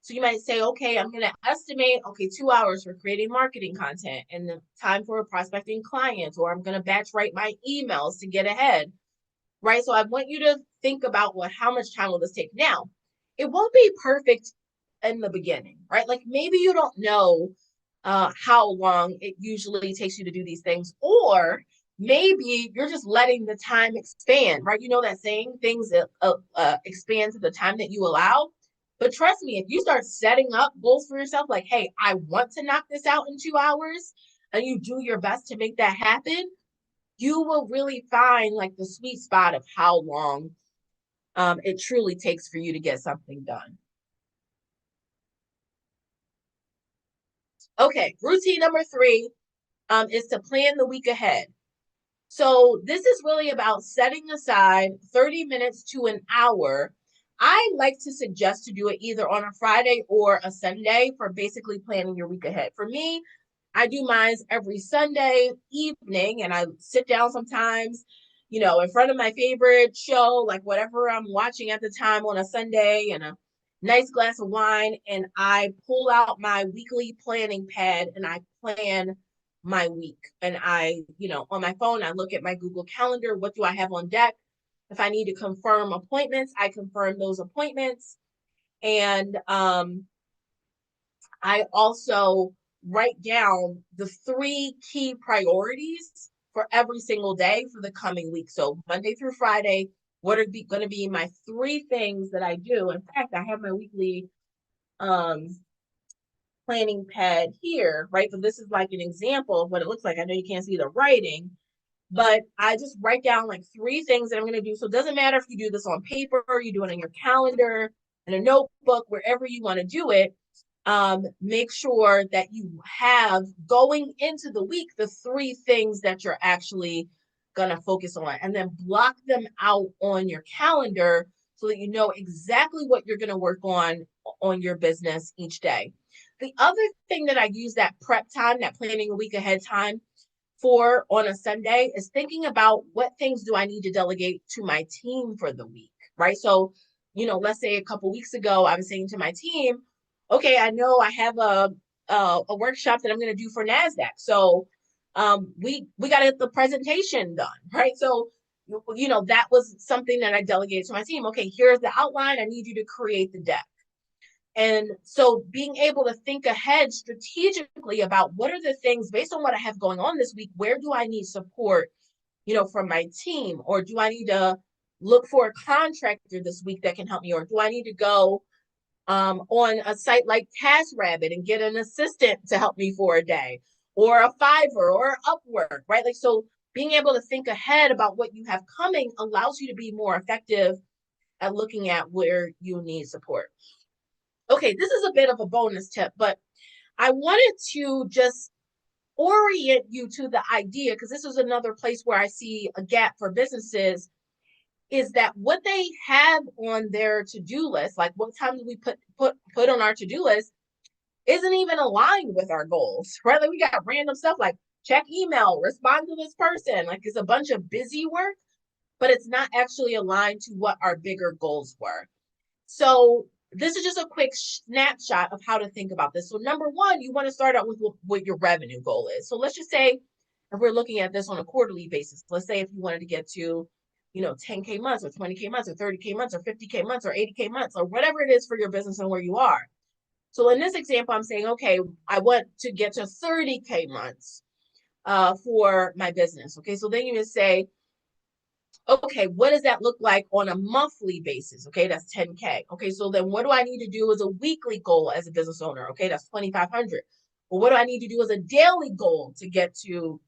So you might say, okay, I'm going to estimate, okay, 2 hours for creating marketing content and the time for prospecting clients, or I'm going to batch write my emails to get ahead, right? So I want you to think about how much time will this take? Now, it won't be perfect in the beginning, right? Like maybe you don't know how long it usually takes you to do these things, or maybe you're just letting the time expand, right? You know that saying, things that expand to the time that you allow. But trust me, if you start setting up goals for yourself, like, hey, I want to knock this out in 2 hours, and you do your best to make that happen, you will really find like the sweet spot of how long it truly takes for you to get something done. Okay, routine number 3 is to plan the week ahead. So this is really about setting aside 30 minutes to an hour. I like to suggest to do it either on a Friday or a Sunday for basically planning your week ahead. For me, I do mine every Sunday evening and I sit down sometimes, in front of my favorite show, like whatever I'm watching at the time on a Sunday and a nice glass of wine. And I pull out my weekly planning pad and I plan my week. And I, on my phone, I look at my Google Calendar. What do I have on deck? If I need to confirm appointments, I confirm those appointments. And I also write down the 3 key priorities for every single day for the coming week. So Monday through Friday, what are going to be my 3 things that I do? In fact, I have my weekly planning pad here, right? So this is like an example of what it looks like. I know you can't see the writing, but I just write down like 3 things that I'm going to do. So it doesn't matter if you do this on paper, or you do it on your calendar, in a notebook, wherever you want to do it. Make sure that you have going into the week the 3 things that you're actually going to focus on, and then block them out on your calendar so that you know exactly what you're going to work on your business each day. The other thing that I use that prep time, that planning a week ahead time for on a Sunday, is thinking about what things do I need to delegate to my team for the week, right? So, let's say a couple weeks ago, I was saying to my team, okay, I know I have a workshop that I'm going to do for NASDAQ. So we got to get the presentation done, right? So, that was something that I delegated to my team. Okay, here's the outline. I need you to create the deck. And so being able to think ahead strategically about what are the things based on what I have going on this week, where do I need support, from my team? Or do I need to look for a contractor this week that can help me? Or do I need to go on a site like TaskRabbit and get an assistant to help me for a day? Or a Fiverr or Upwork, right? Like, so being able to think ahead about what you have coming allows you to be more effective at looking at where you need support. Okay, this is a bit of a bonus tip, but I wanted to just orient you to the idea, because this is another place where I see a gap for businesses, is that what they have on their to-do list, like what time do we put on our to-do list, isn't even aligned with our goals, right? Like we got random stuff like check email, respond to this person. Like it's a bunch of busy work, but it's not actually aligned to what our bigger goals were. So this is just a quick snapshot of how to think about this. So number one, you want to start out with what your revenue goal is. So let's just say if we're looking at this on a quarterly basis, let's say if you wanted to get to, 10K months or 20K months or 30K months or 50K months or 80K months or whatever it is for your business and where you are. So in this example, I'm saying, okay, I want to get to 30K months for my business. Okay, so then you would say, okay, what does that look like on a monthly basis? Okay, that's 10K. Okay, so then what do I need to do as a weekly goal as a business owner? Okay, that's 2,500. Well, what do I need to do as a daily goal to get to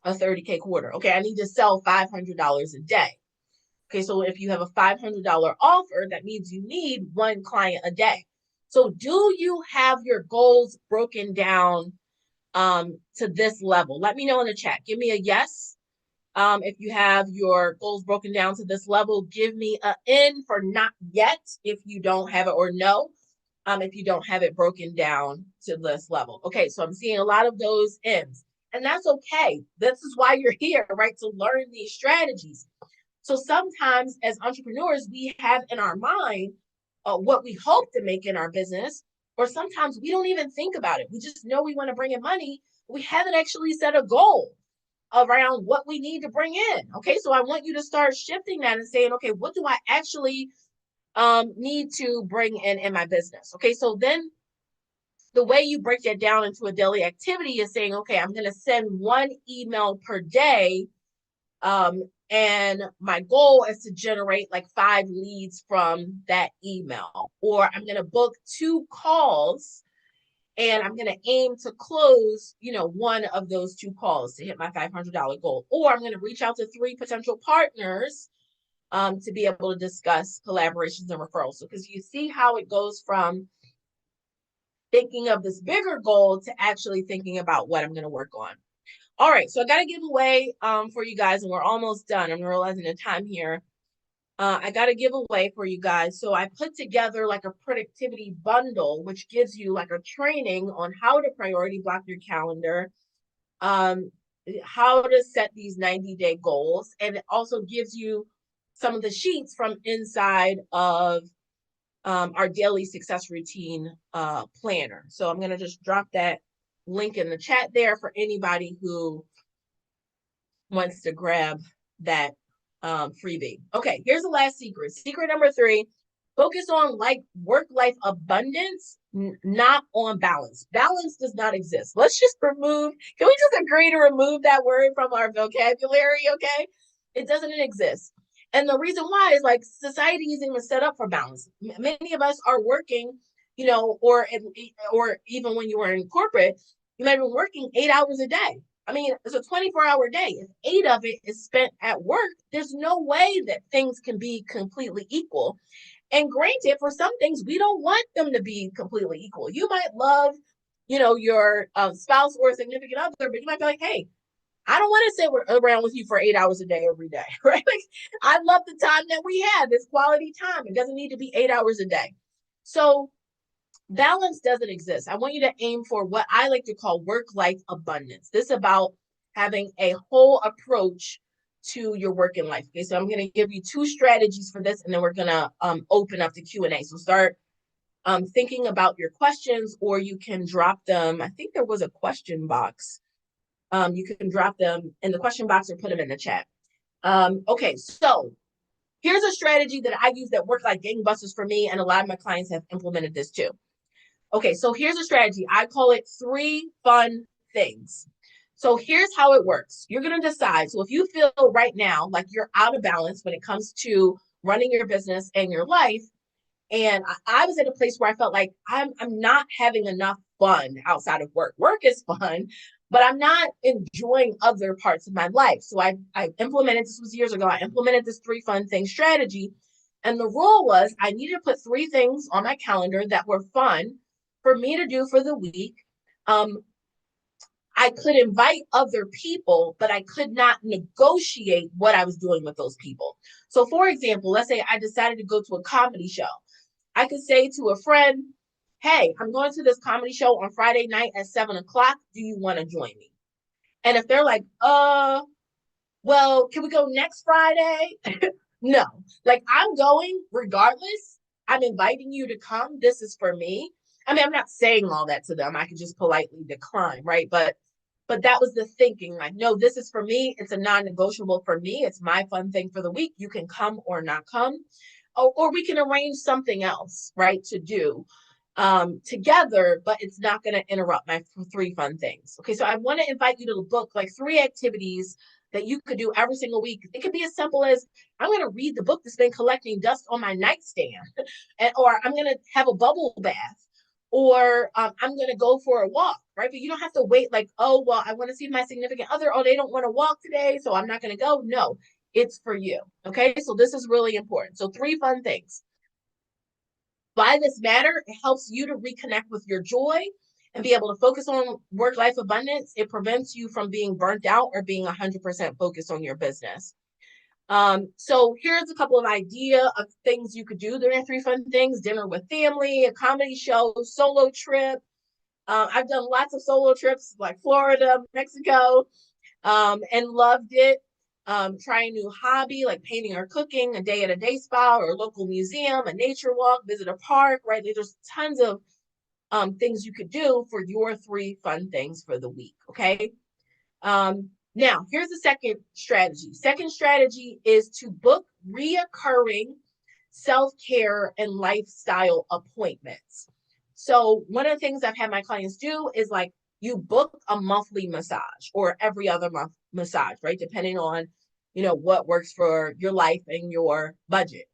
a 30K quarter? Okay, I need to sell $500 a day. Okay, so if you have a $500 offer, that means you need one client a day. So do you have your goals broken down to this level? Let me know in the chat. Give me a yes. If you have your goals broken down to this level, give me an N for not yet if you don't have it, or no, if you don't have it broken down to this level. Okay, so I'm seeing a lot of those N's, and that's okay. This is why you're here, right? To learn these strategies. So sometimes as entrepreneurs, we have in our mind what we hope to make in our business, or sometimes we don't even think about it. We just know we want to bring in money. We haven't actually set a goal around what we need to bring in. Okay, so I want you to start shifting that and saying, okay, what do I actually need to bring in my business? Okay, so then the way you break that down into a daily activity is saying, okay, I'm going to send one email per day. And my goal is to generate like 5 leads from that email, or I'm going to book 2 calls and I'm going to aim to close, one of those 2 calls to hit my $500 goal. Or I'm going to reach out to 3 potential partners to be able to discuss collaborations and referrals. So, because you see how it goes from thinking of this bigger goal to actually thinking about what I'm going to work on. All right, so I got to give away for you guys, and we're almost done. I'm realizing the time here. I got to give away for you guys. So I put together like a productivity bundle, which gives you like a training on how to priority block your calendar, how to set these 90-day goals. And it also gives you some of the sheets from inside of our daily success routine planner. So I'm going to just drop that link in the chat there for anybody who wants to grab that freebie. Okay, here's the last secret. Secret number 3, focus on work-life abundance, not on balance. Balance does not exist. Let's just can we just agree to remove that word from our vocabulary, okay? It doesn't exist. And the reason why is like society isn't even set up for balance. Many of us are working, or even when you were in corporate, you might be working 8 hours a day. I mean, it's a 24-hour day. If 8 of it is spent at work, there's no way that things can be completely equal. And granted, for some things, we don't want them to be completely equal. You might love, your spouse or significant other, but you might be like, hey, I don't want to sit around with you for 8 hours a day every day, right? Like, I love the time that we have, this quality time. It doesn't need to be 8 hours a day. So balance doesn't exist. I want you to aim for what I like to call work-life abundance. This is about having a whole approach to your working life. Okay, so I'm going to give you 2 strategies for this, and then we're going to open up the Q&A. So start thinking about your questions, or you can drop them. I think there was a question box. You can drop them in the question box or put them in the chat. Okay, so here's a strategy that I use that worked like gangbusters for me, and a lot of my clients have implemented this too. Okay, so here's a strategy. I call it 3 fun things. So here's how it works. You're going to decide. So if you feel right now like you're out of balance when it comes to running your business and your life, and I was at a place where I felt like I'm not having enough fun outside of work. Work is fun, but I'm not enjoying other parts of my life. So I implemented, this was years ago, I implemented this 3 fun things strategy. And the rule was I needed to put 3 things on my calendar that were fun for me to do for the week. I could invite other people, but I could not negotiate what I was doing with those people. So for example, let's say I decided to go to a comedy show. I could say to a friend, hey, I'm going to this comedy show on Friday night at 7 o'clock. Do you want to join me? And if they're like, well, can we go next Friday? No, like I'm going regardless. I'm inviting you to come. This is for me. I mean, I'm not saying all that to them. I could just politely decline, right? But that was the thinking. Like, no, this is for me. It's a non-negotiable for me. It's my fun thing for the week. You can come or not come, or we can arrange something else, right, to do together. But it's not going to interrupt my three fun things. Okay, so I want to invite you to book like three activities that you could do every single week. It could be as simple as I'm going to read the book that's been collecting dust on my nightstand, or I'm going to have a bubble bath, or I'm going to go for a walk, right? But you don't have to wait like, oh, well, I want to see my significant other. Oh, they don't want to walk today, so I'm not going to go. No, it's for you. Okay, so this is really important. So, three fun things. By this matter, it helps you to reconnect with your joy and be able to focus on work life abundance. It prevents you from being burnt out or being 100% focused on your business. So here's a couple of idea of things you could do during three fun things: dinner with family, a comedy show, solo trip. I've done lots of solo trips like Florida, Mexico, and loved it. Try a new hobby like painting or cooking, a day at a day spa or a local museum, a nature walk, visit a park, right? There's tons of things you could do for your three fun things for the week, okay? Now, here's the second strategy. Second strategy is to book reoccurring self-care and lifestyle appointments. So one of the things I've had my clients do is like you book a monthly massage or every other month massage, right? Depending on, what works for your life and your budget.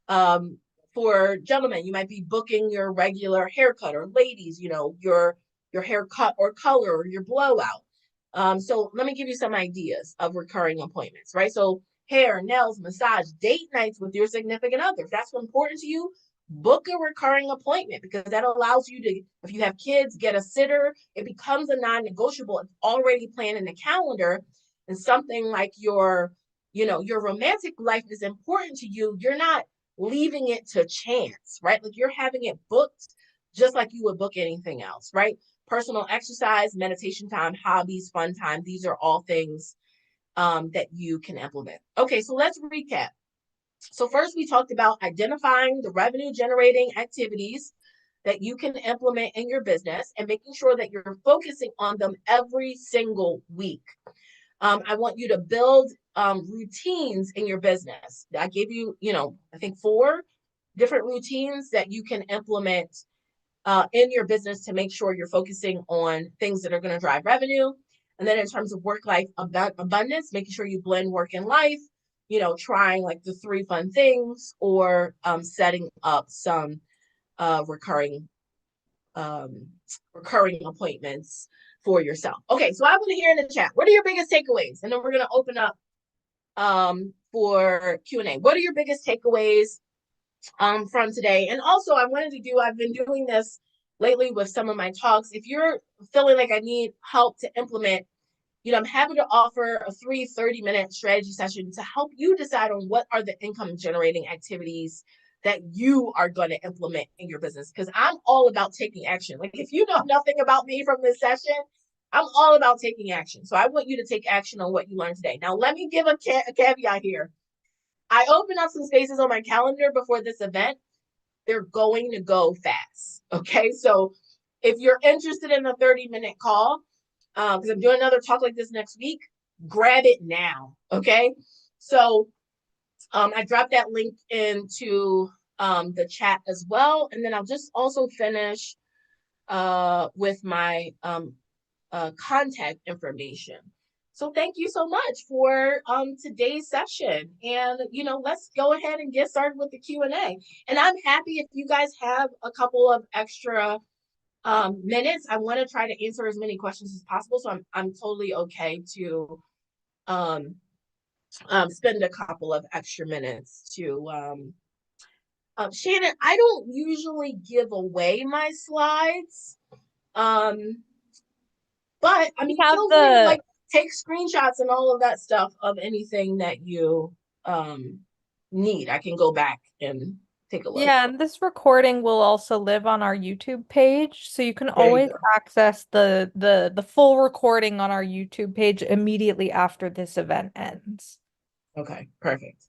Um, for gentlemen, you might be booking your regular haircut, or ladies, your haircut or color or your blowout. So let me give you some ideas of recurring appointments, right? So hair, nails, massage, date nights with your significant other. If that's important to you, book a recurring appointment, because that allows you to, if you have kids, get a sitter. It becomes a non-negotiable. It's already planned in the calendar. And something like your romantic life is important to you. You're not leaving it to chance, right? Like you're having it booked just like you would book anything else, right? Personal exercise, meditation time, hobbies, fun time. These are all things that you can implement. Okay, so let's recap. So first we talked about identifying the revenue generating activities that you can implement in your business and making sure that you're focusing on them every single week. I want you to build routines in your business. I gave you, I think 4 different routines that you can implement in your business to make sure you're focusing on things that are going to drive revenue. And then in terms of work-life abundance, making sure you blend work and life, trying like the 3 fun things, or setting up some recurring appointments for yourself. Okay, so I want to hear in the chat, what are your biggest takeaways? And then we're going to open up for Q&A. What are your biggest takeaways from today? And also I've been doing this lately with some of my talks. If you're feeling like I need help to implement, I'm happy to offer a 30-minute strategy session to help you decide on what are the income generating activities that you are going to implement in your business. Because I'm all about taking action. Like if you know nothing about me from this session, I'm all about taking action. So I want you to take action on what you learned today. Now, let me give a caveat here. I opened up some spaces on my calendar before this event. They're going to go fast. Okay. So if you're interested in a 30-minute call, because I'm doing another talk like this next week, grab it now. Okay. So I dropped that link into the chat as well. And then I'll just also finish with my contact information. So thank you so much for today's session. And, let's go ahead and get started with the Q&A. And I'm happy if you guys have a couple of extra minutes. I want to try to answer as many questions as possible. So I'm totally okay to spend a couple of extra minutes to Shannon, I don't usually give away my slides. But I mean, feel free to like take screenshots and all of that stuff of anything that you need. I can go back and take a look. Yeah, and this recording will also live on our YouTube page, so you can There you always go. access the full recording on our YouTube page immediately after this event ends. Okay, perfect.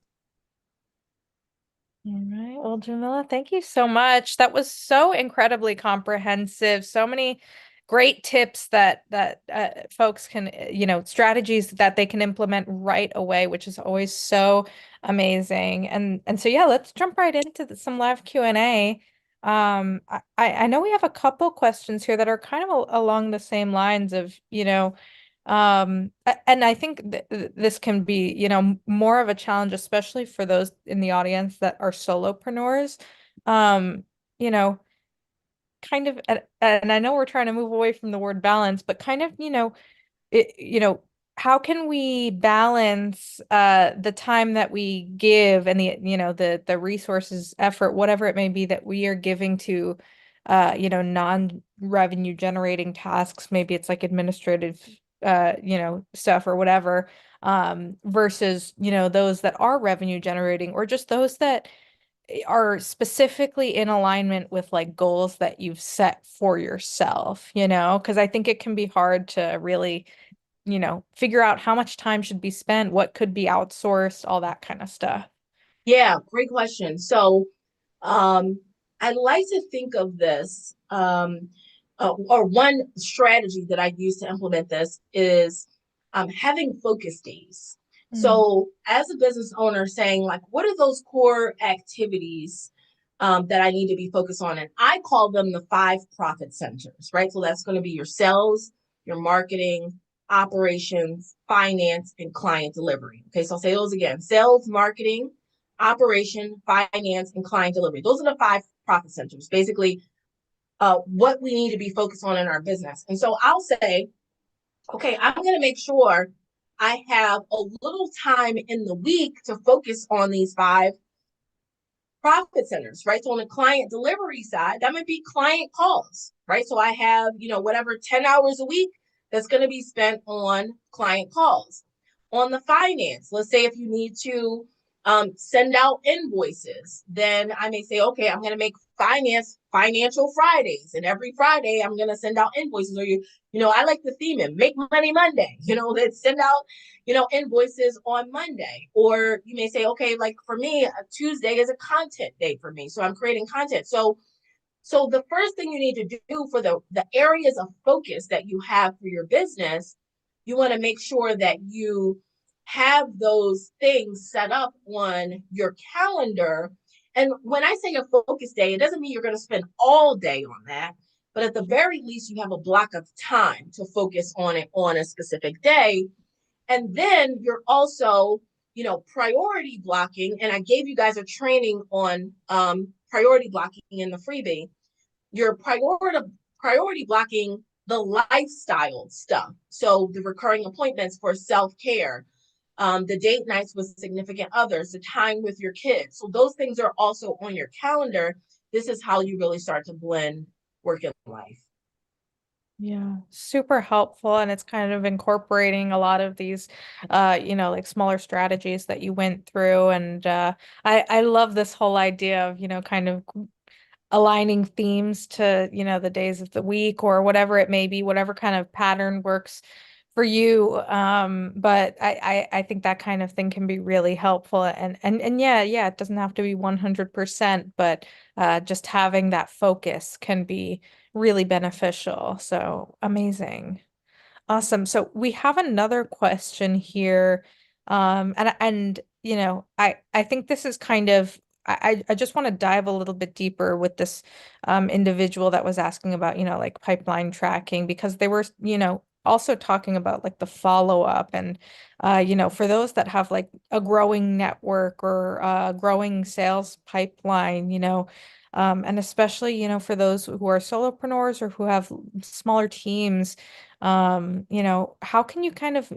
All right. Well, Jamila, thank you so much. That was so incredibly comprehensive. So many great tips that folks can, strategies that they can implement right away, which is always so amazing. And so yeah, let's jump right into some live Q&A. I know we have a couple questions here that are kind of along the same lines of, and I think this can be, more of a challenge, especially for those in the audience that are solopreneurs. Um, you know, kind of, and I know we're trying to move away from the word balance, but kind of, it, how can we balance the time that we give and the resources, effort, whatever it may be that we are giving to non-revenue generating tasks, maybe it's like administrative stuff or whatever, versus, those that are revenue generating or just those that are specifically in alignment with like goals that you've set for yourself, because I think it can be hard to really figure out how much time should be spent, what could be outsourced, all that kind of stuff. Yeah, great question. So, um, I like to think of this, or one strategy that I use to implement this is having focus days. Mm. So, as a business owner, saying, like, what are those core activities that I need to be focused on? And I call them the five profit centers, right? So, that's going to be your sales, your marketing, operations, finance, and client delivery. Okay, so I'll say those again: sales, marketing, operation, finance, and client delivery. Those are the five profit centers, basically, what we need to be focused on in our business. And so I'll say, okay, I'm going to make sure I have a little time in the week to focus on these five profit centers, right? So on the client delivery side, that might be client calls, right? So I have, whatever 10 hours a week that's going to be spent on client calls. On the finance, let's say if you need to send out invoices, then I may say, okay, I'm going to make financial Fridays, and every Friday I'm going to send out invoices. Or I like the theme and make money Monday. Let's send out invoices on Monday. Or you may say, okay, like for me, a Tuesday is a content day for me, so I'm creating content. So the first thing you need to do for the areas of focus that you have for your business, you want to make sure that you have those things set up on your calendar. And when I say a focus day, it doesn't mean you're going to spend all day on that, but at the very least, you have a block of time to focus on it on a specific day. And then you're also, priority blocking. And I gave you guys a training on priority blocking in the freebie. You're priority blocking the lifestyle stuff. So the recurring appointments for self-care, the date nights with significant others, the time with your kids. So those things are also on your calendar. This is how you really start to blend work and life. Yeah, super helpful. And it's kind of incorporating a lot of these, like smaller strategies that you went through. And I love this whole idea of, kind of aligning themes to, the days of the week or whatever it may be, whatever kind of pattern works for you. But I think that kind of thing can be really helpful. And yeah, it doesn't have to be 100%, but just having that focus can be really beneficial. So amazing. Awesome. So we have another question here. And I think this is kind of I just want to dive a little bit deeper with this individual that was asking about, like pipeline tracking because they were, also talking about like the follow-up and for those that have like a growing network or growing sales pipeline, and especially, for those who are solopreneurs or who have smaller teams, how can you kind of,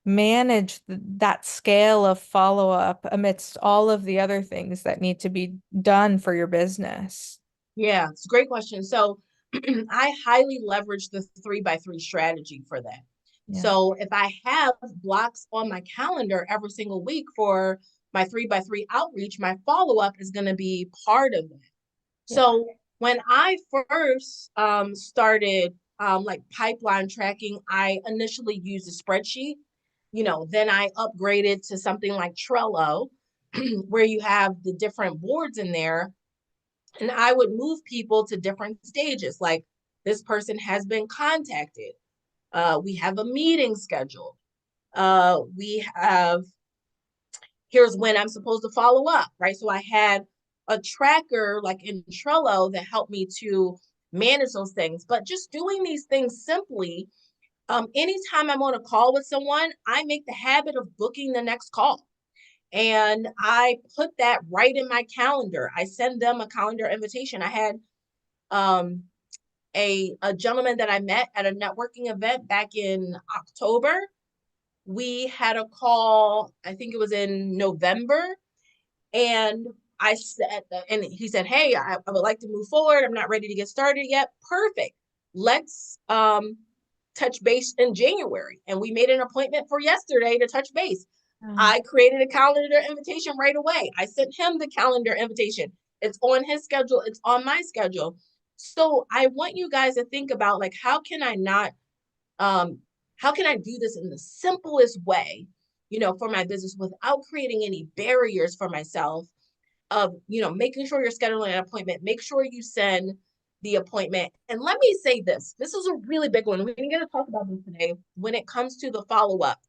manage that scale of follow-up amidst all of the other things that need to be done for your business? Yeah, it's a great question. So I highly leverage the 3x3 strategy for that. Yeah. So if I have blocks on my calendar every single week for my 3x3 outreach, my follow-up is going to be part of that. Yeah. So when I first started like pipeline tracking, I initially used a spreadsheet. Then I upgraded to something like Trello, where you have the different boards in there. And I would move people to different stages, like this person has been contacted. We have a meeting scheduled. We have, here's when I'm supposed to follow up, right? So I had a tracker like in Trello that helped me to manage those things. But just doing these things simply, anytime I'm on a call with someone, I make the habit of booking the next call. And I put that right in my calendar. I send them a calendar invitation. I had um, a gentleman that I met at a networking event back in October. We had a call, I think it was in November, and I said, and he said, hey, I would like to move forward. I'm not ready to get started yet. Perfect. Let's touch base in January. And we made an appointment for yesterday to touch base. I created a calendar invitation right away. I sent him the calendar invitation. It's on his schedule. It's on my schedule. So I want you guys to think about, like, how can I not, how can I do this in the simplest way, for my business without creating any barriers for myself of, making sure you're scheduling an appointment, make sure you send the appointment. And let me say this, this is a really big one. We're going to talk about this today when it comes to the follow-up.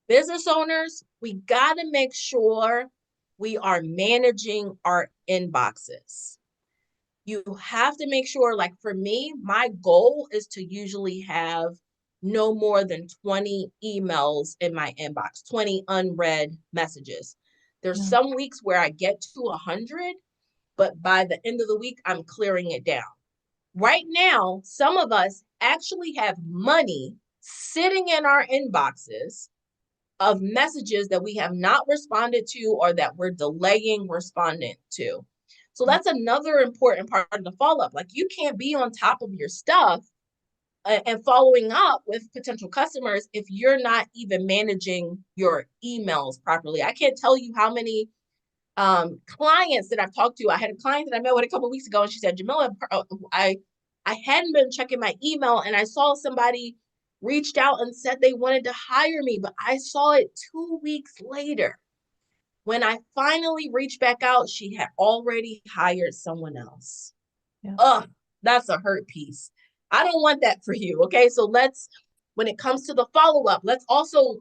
Business owners, we got to make sure we are managing our inboxes. You have to make sure, like for me, my goal is to usually have no more than 20 emails in my inbox, 20 unread messages. There's some weeks where I get to 100, but by the end of the week, I'm clearing it down. Right now, some of us actually have money sitting in our inboxes of messages that we have not responded to or that we're delaying responding to. So that's another important part of the follow-up. Like, you can't be on top of your stuff and following up with potential customers if you're not even managing your emails properly. I can't tell you how many clients that I've talked to. I had a client that I met with a couple of weeks ago, and she said, Jamila, I hadn't been checking my email, and I saw somebody reached out and said they wanted to hire me, but I saw it 2 weeks later. When I finally reached back out, she had already hired someone else. Yeah. Ugh, that's a hurt piece. I don't want that for you. Okay. So when it comes to the follow-up, let's also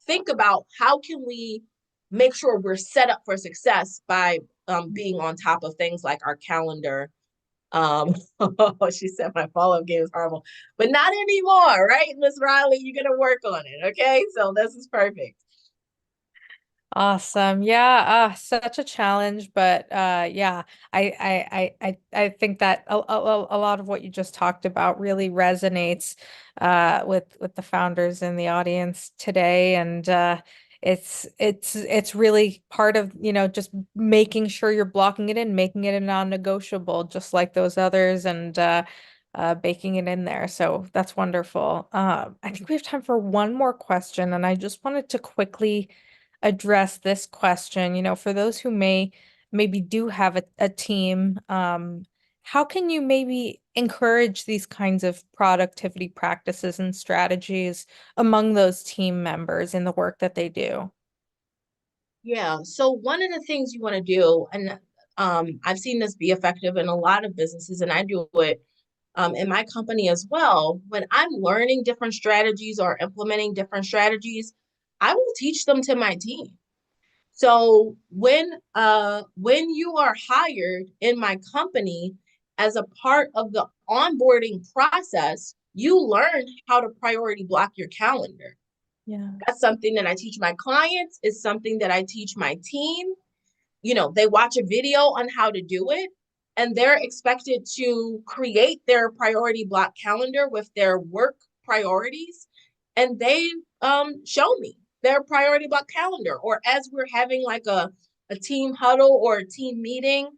think about how can we make sure we're set up for success by being on top of things like our calendar. She said my follow-up game is horrible, but not anymore, right, Miss Riley? You're gonna work on it, okay? So this is perfect. Awesome. Yeah, such a challenge, but yeah, I think that a lot of what you just talked about really resonates with the founders in the audience today. And it's really part of, just making sure you're blocking it in, making it a non-negotiable, just like those others, and baking it in there. So that's wonderful. I think we have time for one more question, and I just wanted to quickly address this question. For those who maybe do have a team, how can you maybe encourage these kinds of productivity practices and strategies among those team members in the work that they do? Yeah. So one of the things you want to do, and I've seen this be effective in a lot of businesses, and I do it in my company as well. When I'm learning different strategies or implementing different strategies, I will teach them to my team. So when you are hired in my company as a part of the onboarding process, you learn how to priority block your calendar. Yeah. That's something that I teach my clients. It's something that I teach my team. They watch a video on how to do it, and they're expected to create their priority block calendar with their work priorities, and they show me their priority block calendar. Or as we're having like a team huddle or a team meeting,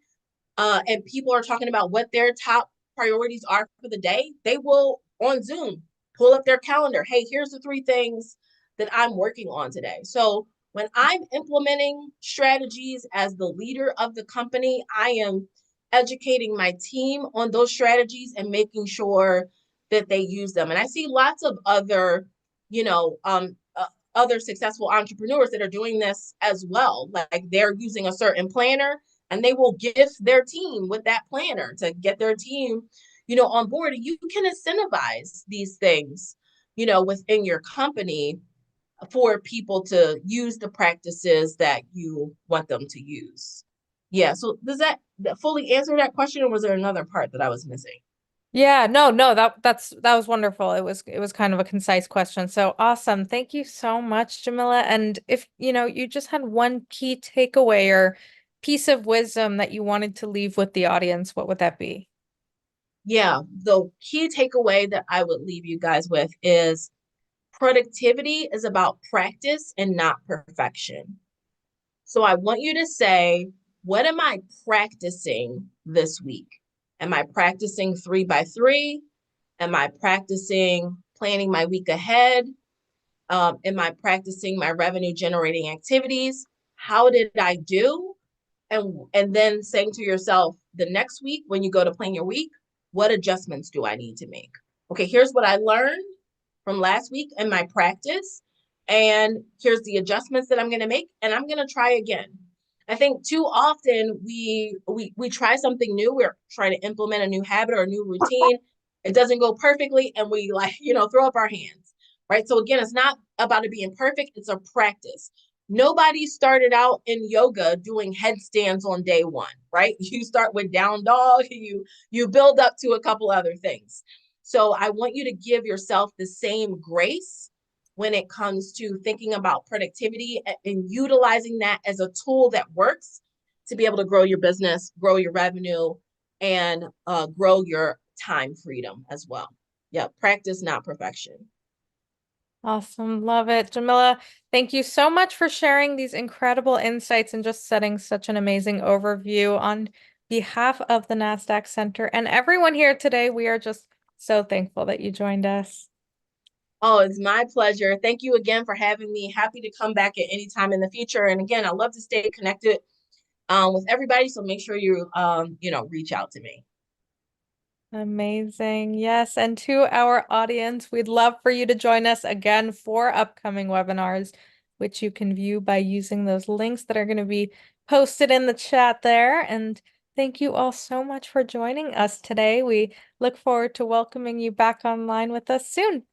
and people are talking about what their top priorities are for the day, they will on Zoom pull up their calendar. Hey, here's the 3 things that I'm working on today. So When I'm implementing strategies as the leader of the company, I am educating my team on those strategies and making sure that they use them. And I see lots of other, you know, other successful entrepreneurs that are doing this as well. Like they're using a certain planner and they will gift their team with that planner to get their team, on board. And you can incentivize these things, within your company for people to use the practices that you want them to use. Yeah. So does that fully answer that question, or was there another part that I was missing? Yeah, no, that was wonderful. It was kind of a concise question. So awesome. Thank you so much, Jamila. And if, you just had one key takeaway or piece of wisdom that you wanted to leave with the audience, what would that be? Yeah. The key takeaway that I would leave you guys with is productivity is about practice and not perfection. So I want you to say, what am I practicing this week? Am I practicing 3 by 3? Am I practicing planning my week ahead? Am I practicing my revenue generating activities? How did I do? And then saying to yourself the next week when you go to plan your week, what adjustments do I need to make? Okay, here's what I learned from last week in my practice, and here's the adjustments that I'm going to make, and I'm going to try again. I think too often we try something new. We're trying to implement a new habit or a new routine. It doesn't go perfectly, and we throw up our hands, right? So again, it's not about it being perfect. It's a practice. Nobody started out in yoga doing headstands on day one, right? You start with down dog, you build up to a couple other things. So I want you to give yourself the same grace when it comes to thinking about productivity and utilizing that as a tool that works to be able to grow your business, grow your revenue, and grow your time freedom as well. Yeah, practice, not perfection. Awesome. Love it. Jamila, thank you so much for sharing these incredible insights and just setting such an amazing overview on behalf of the NASDAQ Center and everyone here today. We are just so thankful that you joined us. Oh, it's my pleasure. Thank you again for having me. Happy to come back at any time in the future. And again, I love to stay connected with everybody. So make sure you reach out to me. Amazing. Yes. And to our audience, we'd love for you to join us again for upcoming webinars, which you can view by using those links that are going to be posted in the chat there. And thank you all so much for joining us today. We look forward to welcoming you back online with us soon.